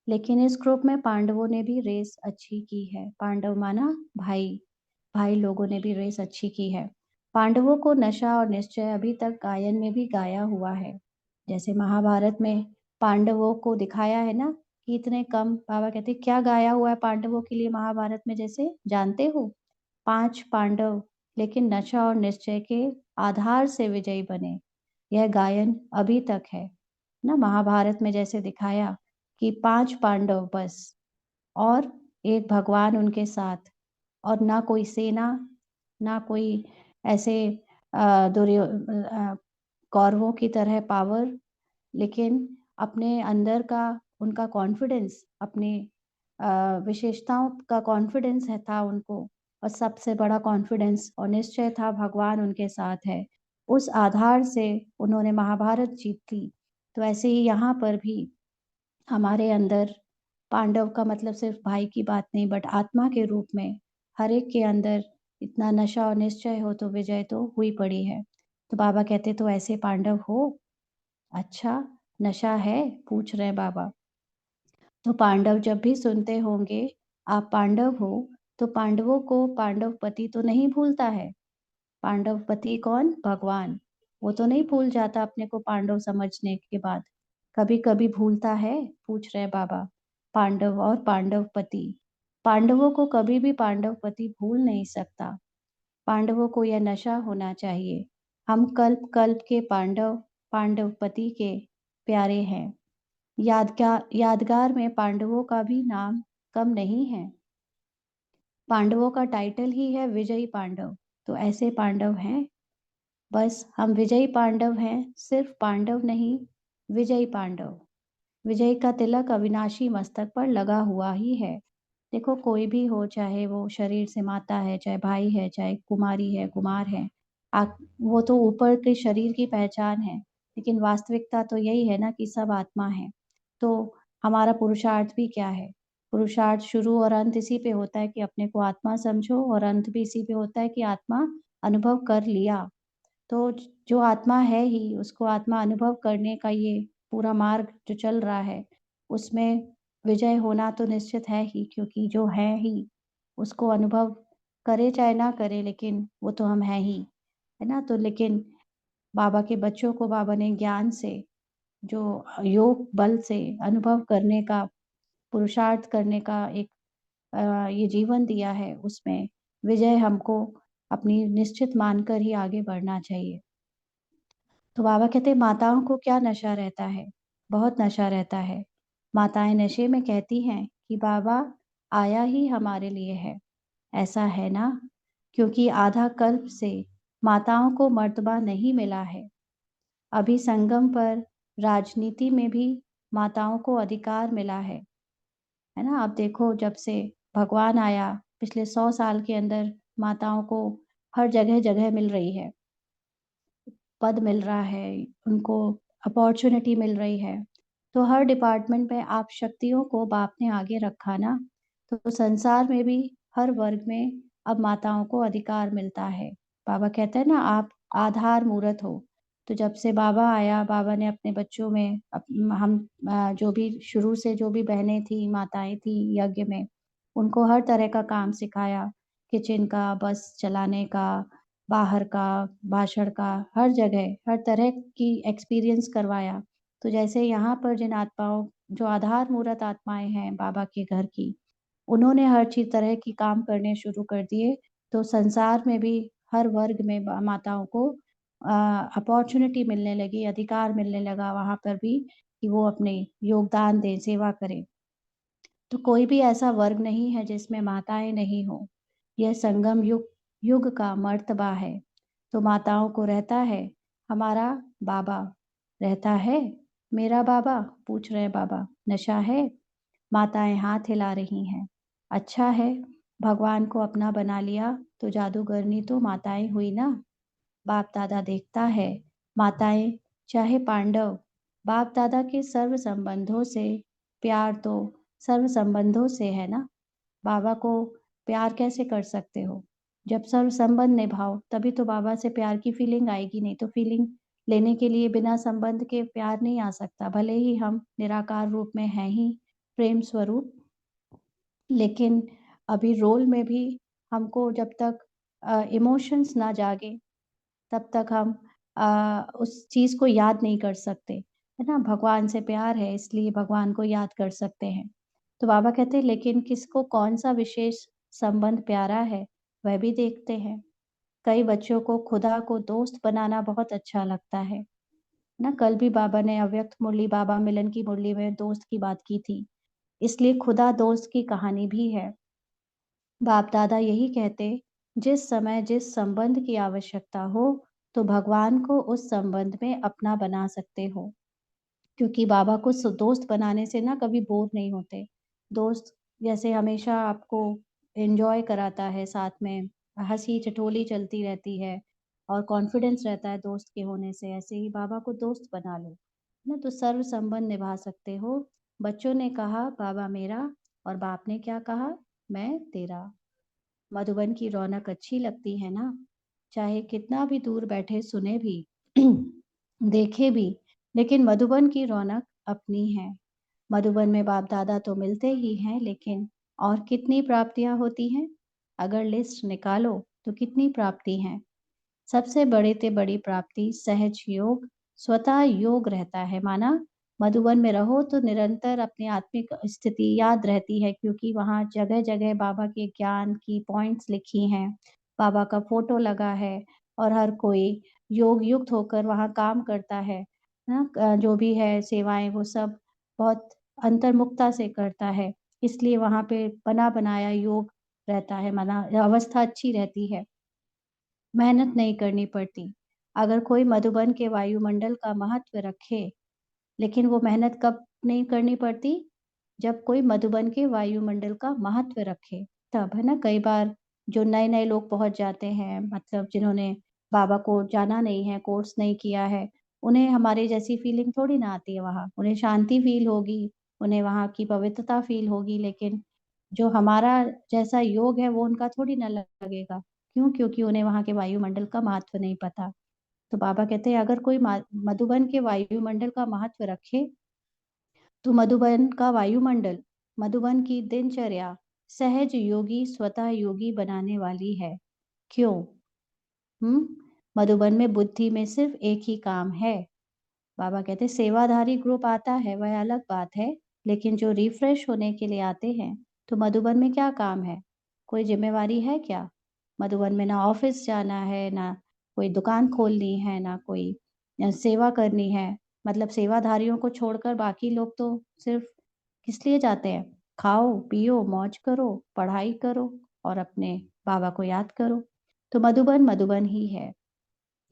लेकिन इस ग्रुप में पांडवों ने भी रेस अच्छी की है। पांडव माना भाई, भाई लोगों ने भी रेस अच्छी की है। पांडवों को नशा और निश्चय अभी तक गायन में भी गाया हुआ है। जैसे महाभारत में पांडवों को दिखाया है ना कि इतने कम, बाबा कहते क्या गाया हुआ है पांडवों के लिए महाभारत में, जैसे जानते हो 5 पांडव, लेकिन नशा और निश्चय के आधार से विजयी बने। यह गायन अभी तक है ना, महाभारत में जैसे दिखाया कि 5 पांडव बस और एक भगवान उनके साथ, और ना कोई सेना, ना कोई ऐसे कौरवों की तरह पावर, लेकिन अपने अंदर का उनका कॉन्फिडेंस, अपनी विशेषताओं का कॉन्फिडेंस है था उनको, और सबसे बड़ा कॉन्फिडेंस और निश्चय था भगवान उनके साथ है। उस आधार से उन्होंने महाभारत जीत ली। तो ऐसे ही यहाँ पर भी हमारे अंदर पांडव का मतलब सिर्फ भाई की बात नहीं, बट आत्मा के रूप में हर एक के अंदर इतना नशा और निश्चय हो तो विजय तो हुई पड़ी है। तो बाबा कहते तो ऐसे पांडव हो। अच्छा, नशा है? पूछ रहे हैं बाबा। तो पांडव जब भी सुनते होंगे आप पांडव हो, तो पांडवों को पांडवपति तो नहीं भूलता है। पांडवपति कौन? भगवान। वो तो नहीं भूल जाता अपने को पांडव समझने के बाद। कभी-कभी भूलता है? पूछ रहे बाबा। पांडव और पांडवपति। पांडवों को कभी भी पांडवपति भूल नहीं सकता। पांडवों को यह नशा होना चाहिए। हम कल्प-कल्प के पांडव, पांडवपति के प्यारे हैं। यादगार में पांडवों का भी नाम कम नहीं है। पांडवों का टाइटल ही है विजयी पांडव। तो ऐसे पांडव हैं। बस हम विजयी पांडव हैं, सिर्फ पांडव नहीं, विजयी पांडव। विजय का तिलक अविनाशी मस्तक पर लगा हुआ ही है। देखो कोई भी हो, चाहे वो शरीर से माता है, चाहे भाई है, चाहे कुमारी है, कुमार है, वो तो ऊपर के शरीर की पहचान है, लेकिन वास्तविकता तो यही है ना कि सब आत्मा है। तो हमारा पुरुषार्थ भी क्या है? पुरुषार्थ शुरू और अंत इसी पे होता है कि अपने को आत्मा समझो, और अंत भी इसी पे होता है कि आत्मा अनुभव कर लिया। तो जो आत्मा है ही, उसको आत्मा अनुभव करने का ये पूरा मार्ग जो चल रहा है, उसमें विजय होना तो निश्चित है ही, क्योंकि जो है ही, उसको अनुभव करे चाहे ना करे, लेकिन वो तो हम हैं ही, है ना? तो लेकिन बाबा के बच्चों को बाबा ने ज्ञान से, जो योग बल से अनुभव करने का, पुरुषार्थ करने का एक ये जीवन दिया है, उसमें विजय हमको अपनी निश्चित मानकर ही आगे बढ़ना चाहिए। तो बाबा कहते हैं माताओं को क्या नशा रहता है? बहुत नशा रहता है। माताएं नशे में कहती हैं कि बाबा आया ही हमारे लिए है। ऐसा है ना? क्योंकि आधा कल्प से माताओं को मर्तबा नहीं मिला है। अभी संगम पर राजनीति में भी माताओं को अधिकार मिला है ना? आप देखो जब से भगवान आया, पिछले 100 साल के अंदर माताओं को हर जगह-जगह मिल रही है। पद मिल रहा है, उनको अपॉर्च्युनिटी मिल रही है। तो हर डिपार्टमेंट में आप शक्तियों को बाप ने आगे रखा ना, तो संसार में भी हर वर्ग में अब माताओं को अधिकार मिलता है। बाबा कहते हैं ना आप आधार मूरत हो। तो जब से बाबा आया, बाबा ने अपने बच्चों में हम जो भी शुरू से जो भी बहनें थी, माताएँ थी यज्ञ में, उनको हर तरह का काम सिखाया। किचन का, बस चलाने का, बाहर का, भाषण का, हर जगह, हर तरह की एक्सपीरियंस करवाया। तो जैसे यहाँ पर जिन आत्माओं, जो आधार मूरत आत्माएँ हैं बाबा के घर की, उन्होंने हर चीज़ तरह की काम करने शुरू कर दिए, तो संसार में भी हर वर्ग में माताओं को अपॉर्च्युनिटी मिलने लगी, अधिकार मिलने लगा वहाँ पर भी कि वो अपने योगदान दें, सेवा करें। तो कोई भी ऐसा वर्ग नहीं है जिसमें माताएँ नहीं हों। यह संगम युग का मर्तबा है। तो माताओं को रहता है हमारा बाबा। रहता है मेरा बाबा? पूछ रहे बाबा। नशा है? माताएँ हाथ हिला रही हैं। अच्छा है, भगवान को अपना बना लिया तो जादूगरनी तो माताएँ हुई ना। बाप-दादा देखता है, माताएँ चाहे पांडव, बाप-दादा के सर्व संबंधों से प्यार तो सर्व संबंधों से है ना। बाबा को प्यार कैसे कर सकते हो? जब सर्व संबंध निभाओ, तभी तो बाबा से प्यार की फीलिंग आएगी, नहीं तो फीलिंग लेने के लिए बिना संबंध के प्यार नहीं आ सकता। भले ही हम निराकार रूप में हैं ही प्रेम स्वरूप, लेकिन अभी रोल में भी हमको जब तक इमोशंस ना जागे, तब तक हम उस चीज़ को याद नहीं कर सकते, है ना? भगवान से प्यार है इसलिए भगवान को याद कर सकते हैं। तो बाबा कहते हैं लेकिन किसको कौन-सा विशेष संबंध प्यारा है, वह भी देखते हैं। कई बच्चों को खुदा को दोस्त बनाना बहुत अच्छा लगता है ना? कल भी बाबा ने अव्यक्त मुरली बाबा मिलन की मुरली में दोस्त की बात की थी, इसलिए खुदा दोस्त की कहानी भी है। बाप-दादा यही कहते, जिस समय जिस संबंध की आवश्यकता हो, तो भगवान को उस संबंध में अपना बना सकते हो। क्योंकि बाबा को दोस्त बनाने से ना कभी बोर नहीं होते। दोस्त जैसे हमेशा आपको एन्जॉय कराता है, साथ में हँसी-ठिठोली चलती रहती है और कॉन्फिडेंस रहता है दोस्त के होने से, ऐसे ही बाबा को दोस्त बना लो, है ना? तो सर्व संबंध निभा सकते हो। बच्चों ने कहा बाबा मेरा, और बाप ने क्या कहा? मैं तेरा। मधुबन की रौनक अच्छी लगती है ना? चाहे कितना भी दूर बैठे सुने भी, देखे भी, लेकिन मधुबन की रौनक अपनी है। मधुबन में बाप-दादा तो मिलते ही हैं, लेकिन और कितनी प्राप्तियाँ होती हैं? अगर लिस्ट निकालो तो कितनी प्राप्ति हैं? सबसे बड़ी प्राप्ति सहज योग, स्वतः योग रहता है माना। मधुबन में रहो तो निरंतर अपनी आत्मिक स्थिति याद रहती है, क्योंकि वहाँ जगह-जगह बाबा के ज्ञान की पॉइंट्स लिखी हैं, बाबा का फ़ोटो लगा है और हर कोई योग युक्त होकर वहाँ काम करता है ना? जो भी है सेवाएँ वो सब बहुत अंतर्मुखता से करता है, इसलिए वहाँ पे बना-बनाया योग रहता है, मना अवस्था अच्छी रहती है। मेहनत नहीं करनी पड़ती। अगर कोई मधुबन के वायुमंडल का महत्व रखे, लेकिन वो मेहनत कब नहीं करनी पड़ती? जब कोई मधुबन के वायुमंडल का महत्व रखे, तब, है ना? कई बार जो नए-नए लोग पहुँच जाते हैं, मतलब जिन्होंने बाबा को जाना नहीं है, कोर्स नहीं किया है, उन्हें हमारे जैसी फीलिंग थोड़ी ना आती है वहाँ। उन्हें शांति फ़ील होगी, उन्हें वहाँ की पवित्रता फ़ील होगी, लेकिन जो हमारा जैसा योग है, वो उनका थोड़ी ना लगेगा। क्यों? क्योंकि उन्हें वहाँ के वायुमंडल का महत्व नहीं पता। तो बाबा कहते हैं अगर कोई मधुबन के वायुमंडल का महत्व रखे, तो मधुबन का वायुमंडल, मधुबन की दिनचर्या सहज योगी स्वतः योगी बनाने वाली है। क्यों? हुँ? मधुबन में बुद्धि में सिर्फ़ एक ही काम है। बाबा कहते हैं सेवाधारी ग्रुप आता है वह अलग बात है, लेकिन जो रिफ्रेश होने के लिए आते हैं, तो मधुबन में क्या काम है? कोई ज़िम्मेवारी है क्या? मधुबन में ना ऑफ़िस जाना है, ना कोई दुकान खोलनी है, ना कोई सेवा करनी है। मतलब सेवाधारियों को छोड़कर बाकी लोग तो सिर्फ़ किस लिए जाते हैं? खाओ, पियो, मौज करो, पढ़ाई करो और अपने बाबा को याद करो। तो मधुबन, मधुबन ही है।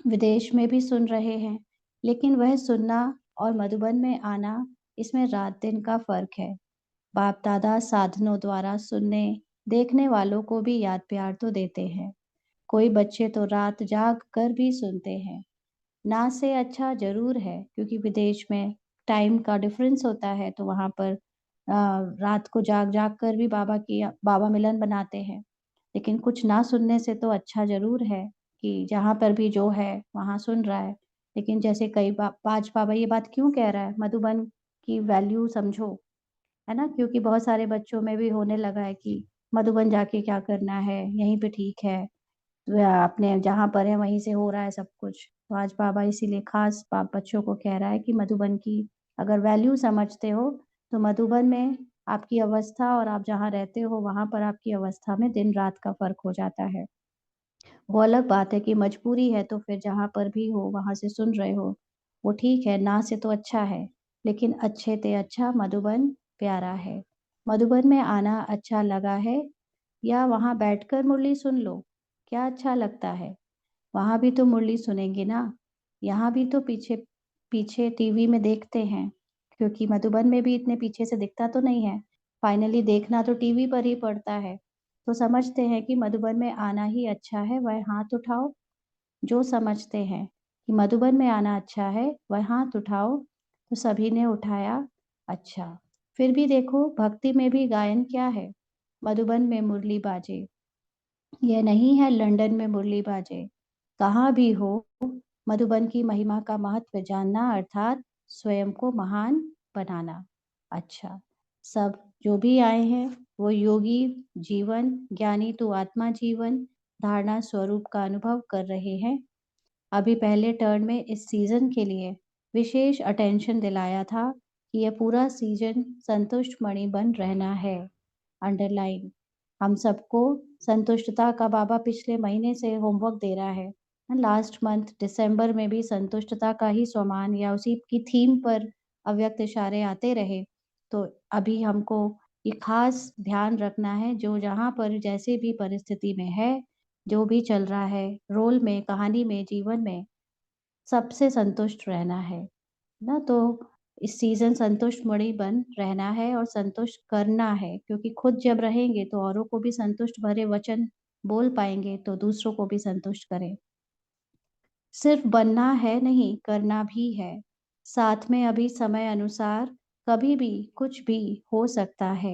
विदेश में भी सुन रहे हैं, लेकिन वह सुनना और मधुबन में आना, इसमें रात-दिन का फ़र्क है। बाप-दादा साधनों द्वारा सुनने, देखने वालों को भी याद-प्यार तो देते हैं। कोई बच्चे तो रात जाग कर भी सुनते हैं। ना से अच्छा ज़रूर है, क्योंकि विदेश में टाइम का डिफ़रेंस होता है, तो वहाँ पर रात को जाग-जाग कर भी बाबा मिलन बनाते हैं। लेकिन कुछ ना सुनने से तो अच्छा ज़रूर है कि जहाँ पर भी जो है, वहाँ सुन रहा है। लेकिन जैसे कई आज बाबा ये बात क्यों कह रहा है? मधुबन की वैल्यू समझो, है ना? क्योंकि बहुत सारे बच्चों में भी होने लगा है कि मधुबन जाके क्या करना है, यहीं पे ठीक है। अपने जहाँ पर है वहीं से हो रहा है सब कुछ। तो आज बाबा इसीलिए ख़ास बच्चों को कह रहा है कि मधुबन की अगर वैल्यू समझते हो, तो मधुबन में आपकी अवस्था और आप जहाँ रहते हो, वहाँ पर आपकी अवस्था में दिन-रात का फ़र्क हो जाता है। वो अलग बात है कि मजबूरी है तो फिर जहाँ पर भी हो वहाँ से सुन रहे हो, वो ठीक है, ना से तो अच्छा है, लेकिन अच्छे ते अच्छा मधुबन प्यारा है। मधुबन में आना अच्छा लगा है या वहाँ बैठकर मुरली सुन लो, क्या अच्छा लगता है? वहाँ भी तो मुरली सुनेंगे ना, यहाँ भी तो पीछे पीछे टीवी में देखते हैं, क्योंकि मधुबन में भी इतने पीछे से दिखता तो नहीं है, फाइनली देखना तो टीवी पर ही पड़ता है। तो समझते हैं कि मधुबन में आना ही अच्छा है, वह हाथ उठाओ। जो समझते हैं कि मधुबन में आना अच्छा है, वह हाथ उठाओ। तो सभी ने उठाया। अच्छा, फिर भी देखो भक्ति में भी गायन क्या है? मधुबन में मुरली बाजे। यह नहीं है लंदन में मुरली बाजे। कहाँ भी हो, मधुबन की महिमा का महत्व जानना अर्थात स्वयं को महान बनाना। अच्छा, सब जो भी आए हैं वो योगी जीवन, ज्ञानी तो आत्मा जीवन, धारणा स्वरूप का अनुभव कर रहे हैं। अभी पहले टर्न में इस सीज़न के लिए विशेष अटेंशन दिलाया था कि यह पूरा सीज़न संतुष्ट मणि बन रहना है। अंडरलाइन। हम सबको संतुष्टता का बाबा पिछले महीने से होमवर्क दे रहा है। लास्ट मंथ दिसंबर में भी संतुष्टता का ही स्वमान या उसी की थीम पर अव्यक्त इशारे आते रहे। तो अभी हमको ये ख़ास ध्यान रखना है जो जहाँ पर जैसे भी परिस्थिति में है, जो भी चल रहा है, रोल में, कहानी में, जीवन में, सबसे संतुष्ट रहना है। ना तो इस सीज़न संतुष्ट मणि बन रहना है और संतुष्ट करना है, क्योंकि खुद जब रहेंगे तो औरों को भी संतुष्ट भरे वचन बोल पाएँगे, तो दूसरों को भी संतुष्ट करें। सिर्फ बनना है नहीं, करना भी है। साथ में अभी समय अनुसार कभी भी कुछ भी हो सकता है।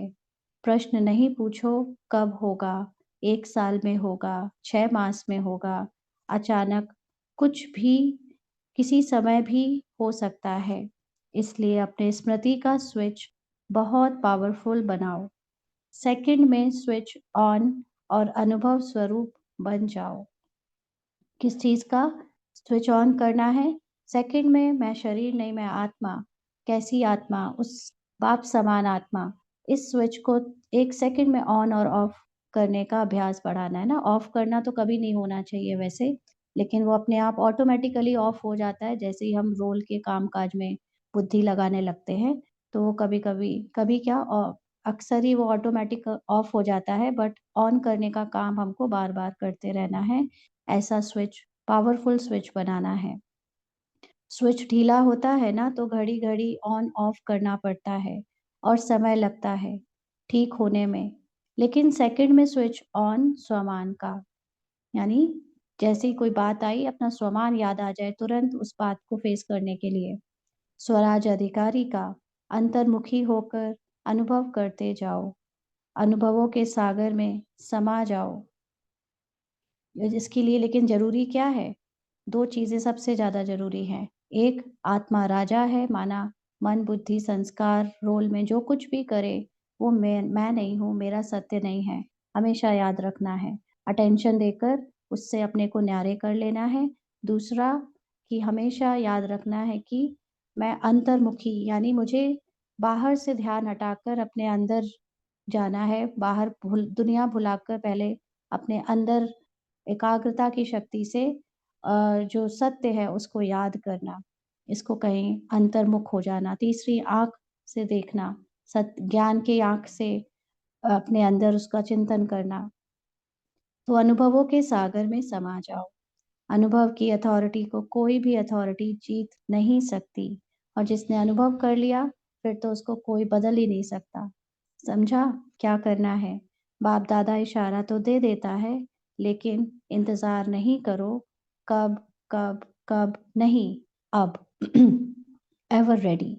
प्रश्न नहीं पूछो कब होगा, 1 साल में होगा, 6 मास में होगा, अचानक कुछ भी किसी समय भी हो सकता है। इसलिए अपने स्मृति का स्विच बहुत पावरफुल बनाओ। सेकंड में स्विच ऑन और अनुभव स्वरूप बन जाओ। किस चीज़ का स्विच ऑन करना है? सेकंड में मैं शरीर नहीं मैं आत्मा, कैसी आत्मा, उस बाप समान आत्मा, इस स्विच को 1 सेकंड में ऑन और ऑफ करने का अभ्यास बढ़ाना है ना। ऑफ करना तो कभी नहीं होना चाहिए वैसे, लेकिन वो अपने आप ऑटोमैटिकली ऑफ हो जाता है जैसे ही हम रोल के काम-काज में बुद्धि लगाने लगते हैं। तो वो कभी-कभी कभी क्या अक्सर ही वो ऑटोमैटिक ऑफ हो जाता है, बट ऑन करने का काम हमको बार-बार करते रहना है। ऐसा स्विच पावरफुल स्विच बनाना है। स्विच ढीला होता है ना तो घड़ी-घड़ी ऑन ऑफ करना पड़ता है और समय लगता है ठीक होने में। लेकिन सेकंड में स्विच ऑन स्वमान का, यानी जैसे ही कोई बात आई अपना स्वमान याद आ जाए तुरंत उस बात को फेस करने के लिए। स्वराज अधिकारी का अंतर्मुखी होकर अनुभव करते जाओ, अनुभवों के सागर में समा जाओ। इसके लिए लेकिन ज़रूरी क्या है? 2 चीज़ें सबसे ज़्यादा ज़रूरी हैं। एक, आत्मा राजा है, माना मन, बुद्धि, संस्कार, रोल में जो कुछ भी करे, वो मैं नहीं हूँ, मेरा सत्य नहीं है, हमेशा याद रखना है। अटेंशन देकर उससे अपने को न्यारे कर लेना है। दूसरा, कि हमेशा याद रखना है कि मैं अंतर्मुखी, यानी मुझे बाहर से ध्यान हटाकर अपने अंदर जाना है, बाहर दुनिया भुलाकर पहले अपने अंदर एकाग्रता की शक्ति से जो सत्य है उसको याद करना, इसको कहें अंतर्मुख हो जाना। तीसरी, आँख से देखना, ज्ञान की आँख से अपने अंदर उसका चिंतन करना। तो अनुभवों के सागर में समा जाओ। अनुभव की अथॉरिटी को कोई भी अथॉरिटी जीत नहीं सकती, और जिसने अनुभव कर लिया फिर तो उसको कोई बदल ही नहीं सकता। समझा क्या करना है? बाप दादा इशारा तो दे देता है, लेकिन इंतज़ार नहीं करो। कब, कब, कब नहीं, अब। Ever ready.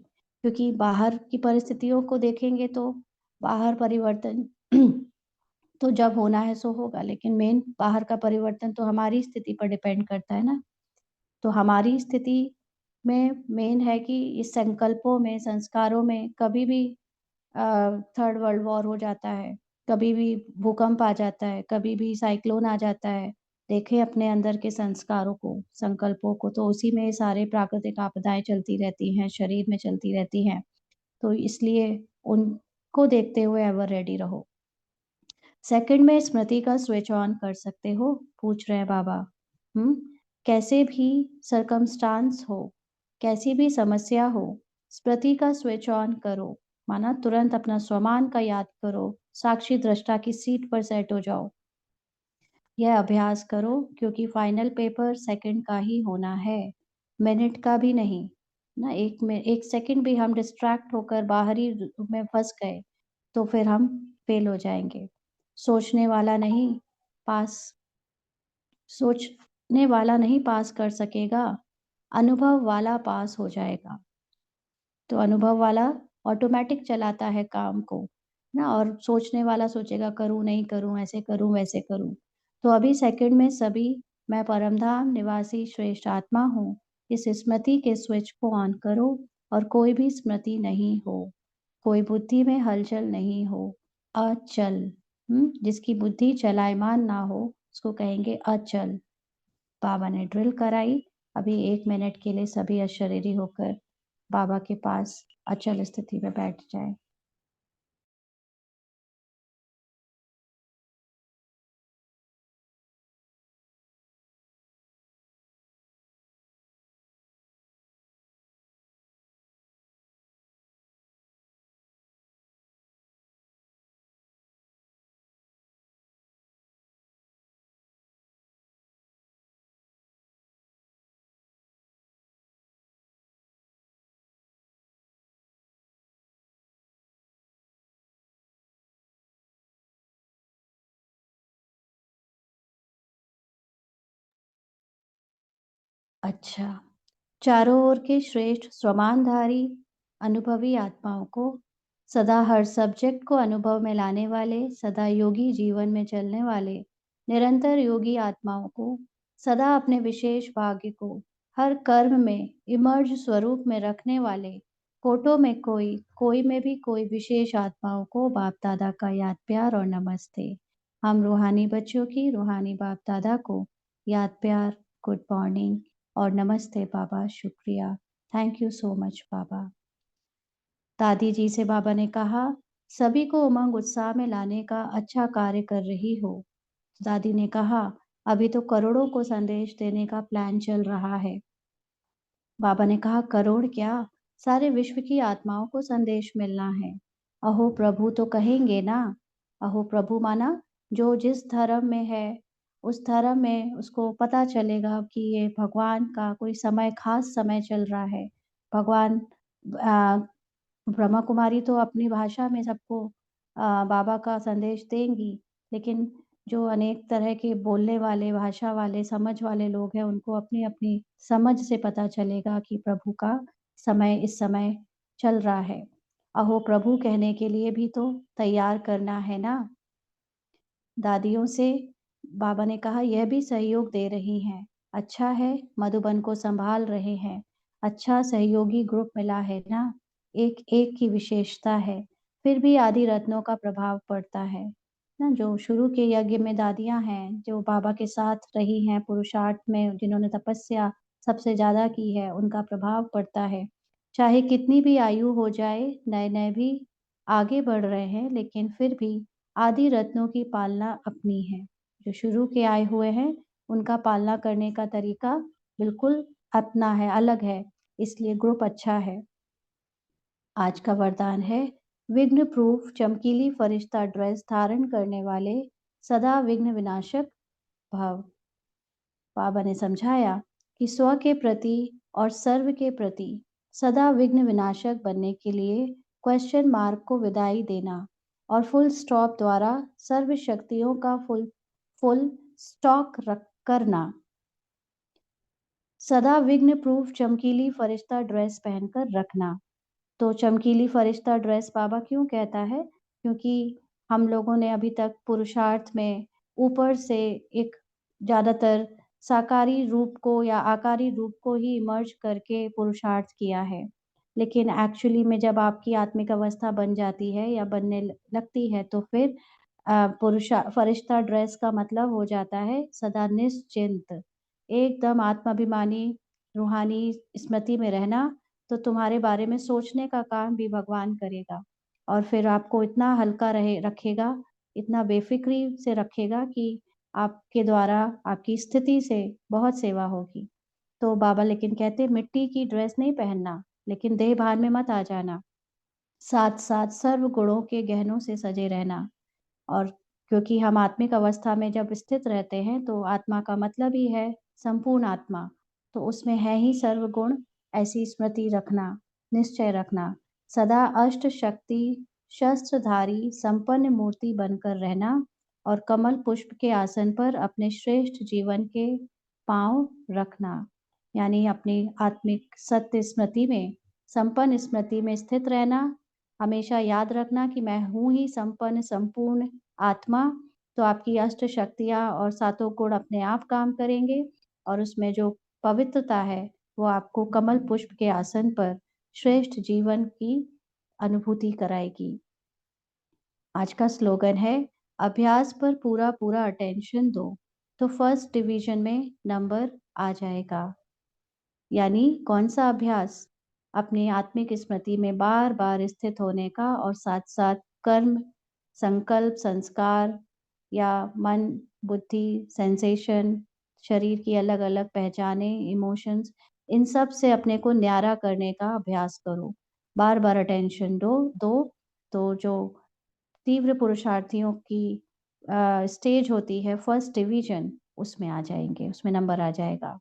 क्योंकि बाहर की परिस्थितियों को देखेंगे तो बाहर परिवर्तन तो जब होना है सो होगा, लेकिन मेन बाहर का परिवर्तन तो हमारी स्थिति पर डिपेंड करता है ना। तो हमारी स्थिति में मेन है कि इस संकल्पों में, संस्कारों में कभी भी थर्ड वर्ल्ड वॉर हो जाता है, कभी भी भूकंप आ जाता है, कभी भी साइक्लोन आ जाता है। देखें अपने अंदर के संस्कारों को, संकल्पों को, तो उसी में सारे प्राकृतिक आपदाएँ चलती रहती हैं, शरीर में चलती रहती हैं। तो इसलिए उनको देखते हुए एवर रेडी रहो। सेकंड में स्मृति का स्विच ऑन कर सकते हो, पूछ रहे हैं बाबा। हुँ? कैसे भी सर्कमस्टांस हो, कैसी भी समस्या हो, स्मृति का स्विच ऑन करो। माना तुरंत अपना स्वमान का याद करो, साक्षी दृष्टा की सीट पर सेट हो जाओ। यह अभ्यास करो क्योंकि फाइनल पेपर सेकंड का ही होना है, मिनट का भी नहीं। ना 1 सेकंड भी हम डिस्ट्रैक्ट होकर बाहरी में फँस गए, तो फिर हम फेल हो जाएँगे। सोचने वाला नहीं पास सोचने वाला नहीं पास कर सकेगा, अनुभव वाला पास हो जाएगा। तो अनुभव वाला ऑटोमैटिक चलाता है काम को, ना, और सोचने वाला सोचेगा करूँ, नहीं करूँ, ऐसे करूँ, वैसे करूँ। तो अभी सेकंड में सभी मैं परमधाम निवासी श्रेष्ठ आत्मा हूँ, इस स्मृति के स्विच को ऑन करो और कोई भी स्मृति नहीं हो, कोई बुद्धि में हलचल नहीं हो, अचल। जिसकी बुद्धि चलायमान ना हो, उसको कहेंगे अचल। बाबा ने ड्रिल कराई, अभी 1 मिनट के लिए सभी अशरीरी होकर बाबा के पास अचल स्थिति में बैठ जाएँ। अच्छा, चारों ओर के श्रेष्ठ स्वमानधारी अनुभवी आत्माओं को, सदा हर सब्जेक्ट को अनुभव में लाने वाले, सदा योगी जीवन में चलने वाले निरंतर योगी आत्माओं को, सदा अपने विशेष भाग्य को हर कर्म में इमर्ज स्वरूप में रखने वाले, कोटों में कोई, कोई में भी कोई विशेष आत्माओं को बाप दादा का याद प्यार और नमस्ते। हम रूहानी बच्चों की रूहानी बाप दादा को याद प्यार, गुड मॉर्निंग और नमस्ते बाबा, शुक्रिया। थैंक यू सो मच बाबा। दादी जी से बाबा ने कहा, सभी को उमंग उत्साह में लाने का अच्छा कार्य कर रही हो। दादी ने कहा, अभी तो करोड़ों को संदेश देने का प्लान चल रहा है। बाबा ने कहा, करोड़ क्या, सारे विश्व की आत्माओं को संदेश मिलना है। अहो प्रभु तो कहेंगे ना। अहो प्रभु माना जो जिस धर्म में है उस धर्म में उसको पता चलेगा कि ये भगवान का कोई समय, खास समय चल रहा है। भगवान आ, ब्रह्मा कुमारी तो अपनी भाषा में सबको बाबा का संदेश देंगी, लेकिन जो अनेक तरह के बोलने वाले, भाषा वाले, समझ वाले लोग हैं, उनको अपनी-अपनी समझ से पता चलेगा कि प्रभु का समय इस समय चल रहा है। अहो प्रभु कहने के लिए भी तो तैयार करना है ना। दादियों से बाबा ने कहा, यह भी सहयोग दे रही हैं। अच्छा है, मधुबन को संभाल रहे हैं। अच्छा सहयोगी ग्रुप मिला है ना। एक एक की विशेषता है, फिर भी आदि रत्नों का प्रभाव पड़ता है ना। जो शुरू के यज्ञ में दादियां हैं, जो बाबा के साथ रही हैं पुरुषार्थ में, जिन्होंने तपस्या सबसे ज्यादा की है, उनका प्रभाव पड़ता है। चाहे कितनी भी आयु हो जाए, नए नए भी आगे बढ़ रहे हैं, लेकिन फिर भी आदि रत्नों की पालना अपनी है। जो शुरू के आए हुए हैं, उनका पालना करने का तरीका बिल्कुल अपना है, अलग है, इसलिए ग्रुप अच्छा है। आज का वरदान है, विघ्न प्रूफ चमकीली फरिश्ता ड्रेस धारण करने वाले सदा विघ्न विनाशक भव। बाबा ने समझाया कि स्व के प्रति और सर्व के प्रति सदा विघ्न विनाशक बनने के लिए क्वेश्चन मार्क को विदाई देना और फुल स्टॉप द्वारा सर्व शक्तियों का फुल फुल स्टॉक रख करना। सदा विघ्न प्रूफ चमकीली फरिश्ता ड्रेस पहनकर रखना। तो चमकीली फरिश्ता ड्रेस बाबा क्यों कहता है? क्योंकि हम लोगों ने अभी तक पुरुषार्थ में ऊपर से एक ज़्यादातर साकारी रूप को या आकारी रूप को ही इमर्ज करके पुरुषार्थ किया है। लेकिन एक्चुअली में जब आपकी आत्मिक अवस्था बन जाती है या बनने लगती है, तो फिर फरिश्ता ड्रेस का मतलब हो जाता है सदा निश्चिंत, एकदम आत्माभिमानी, रूहानी स्मृति में रहना। तो तुम्हारे बारे में सोचने का काम भी भगवान करेगा और फिर आपको इतना हल्का रहे रखेगा, इतना बेफिक्री से रखेगा कि आपके द्वारा आपकी स्थिति से बहुत सेवा होगी। तो बाबा लेकिन कहते मिट्टी की ड्रेस नहीं पहनना, लेकिन देह भान में मत आ जाना। साथ साथ सर्व गुणों के गहनों से सजे रहना। और क्योंकि हम आत्मिक अवस्था में जब स्थित रहते हैं, तो आत्मा का मतलब ही है संपूर्ण आत्मा, तो उसमें है ही सर्वगुण। ऐसी स्मृति रखना, निश्चय रखना, सदा अष्ट शक्ति शस्त्रधारी संपन्न मूर्ति बनकर रहना और कमल पुष्प के आसन पर अपने श्रेष्ठ जीवन के पांव रखना। यानी अपनी आत्मिक सत्य स्मृति में, संपन्न स्मृति में स्थित रहना। हमेशा याद रखना कि मैं हूँ ही संपन्न संपूर्ण आत्मा। तो आपकी अष्ट शक्तियाँ और सातों गुण अपने आप काम करेंगे और उसमें जो पवित्रता है, वो आपको कमल पुष्प के आसन पर श्रेष्ठ जीवन की अनुभूति कराएगी। आज का स्लोगन है, अभ्यास पर पूरा पूरा अटेंशन दो तो फर्स्ट डिवीजन में नंबर आ जाएगा। यानी कौन सा अभ्यास? अपनी आत्मिक स्मृति में बार बार स्थित होने का और साथ साथ कर्म, संकल्प, संस्कार या मन, बुद्धि, सेंसेशन, शरीर की अलग अलग पहचाने, इमोशंस, इन सब से अपने को न्यारा करने का अभ्यास करो। बार बार अटेंशन दो तो जो तीव्र पुरुषार्थियों की स्टेज होती है फर्स्ट डिवीजन, उसमें आ जाएंगे, उसमें नंबर आ जाएगा।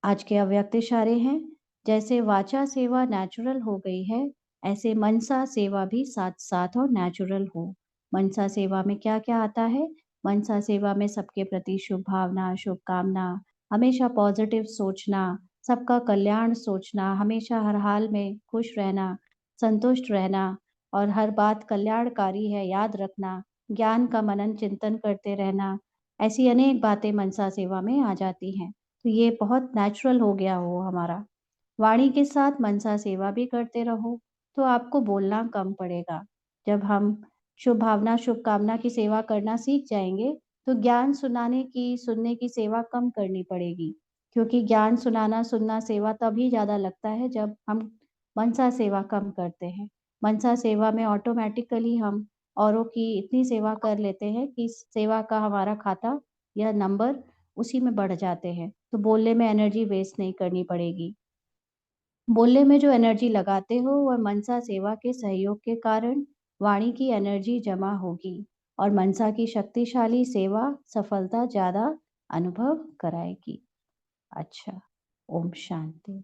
आज के अव्यक्त इशारे हैं, जैसे वाचा सेवा नेचुरल हो गई है, ऐसे मनसा सेवा भी साथ साथ और नेचुरल हो। मनसा सेवा में क्या क्या आता है? मनसा सेवा में सबके प्रति शुभ भावना, शुभकामना, हमेशा पॉजिटिव सोचना, सबका कल्याण सोचना, हमेशा हर हाल में खुश रहना, संतुष्ट रहना और हर बात कल्याणकारी है याद रखना, ज्ञान का मनन चिंतन करते रहना। ऐसी अनेक बातें मनसा सेवा में आ जाती हैं। तो ये बहुत नेचुरल हो गया हो हमारा। वाणी के साथ मनसा सेवा भी करते रहो, तो आपको बोलना कम पड़ेगा। जब हम शुभ भावना, शुभकामना की सेवा करना सीख जाएंगे, तो ज्ञान सुनाने की, सुनने की सेवा कम करनी पड़ेगी। क्योंकि ज्ञान सुनाना, सुनना, सेवा तभी ज़्यादा लगता है जब हम मनसा सेवा कम करते हैं। मनसा सेवा में ऑटोमैटिकली हम औरों की इतनी सेवा कर लेते हैं कि सेवा का हमारा खाता या नंबर उसी में बढ़ जाते हैं। तो बोलने में एनर्जी वेस्ट नहीं करनी पड़ेगी। बोलने में जो एनर्जी लगाते हो वह मनसा सेवा के सहयोग के कारण वाणी की एनर्जी जमा होगी और मनसा की शक्तिशाली सेवा सफलता ज़्यादा अनुभव कराएगी। अच्छा, ओम शांति।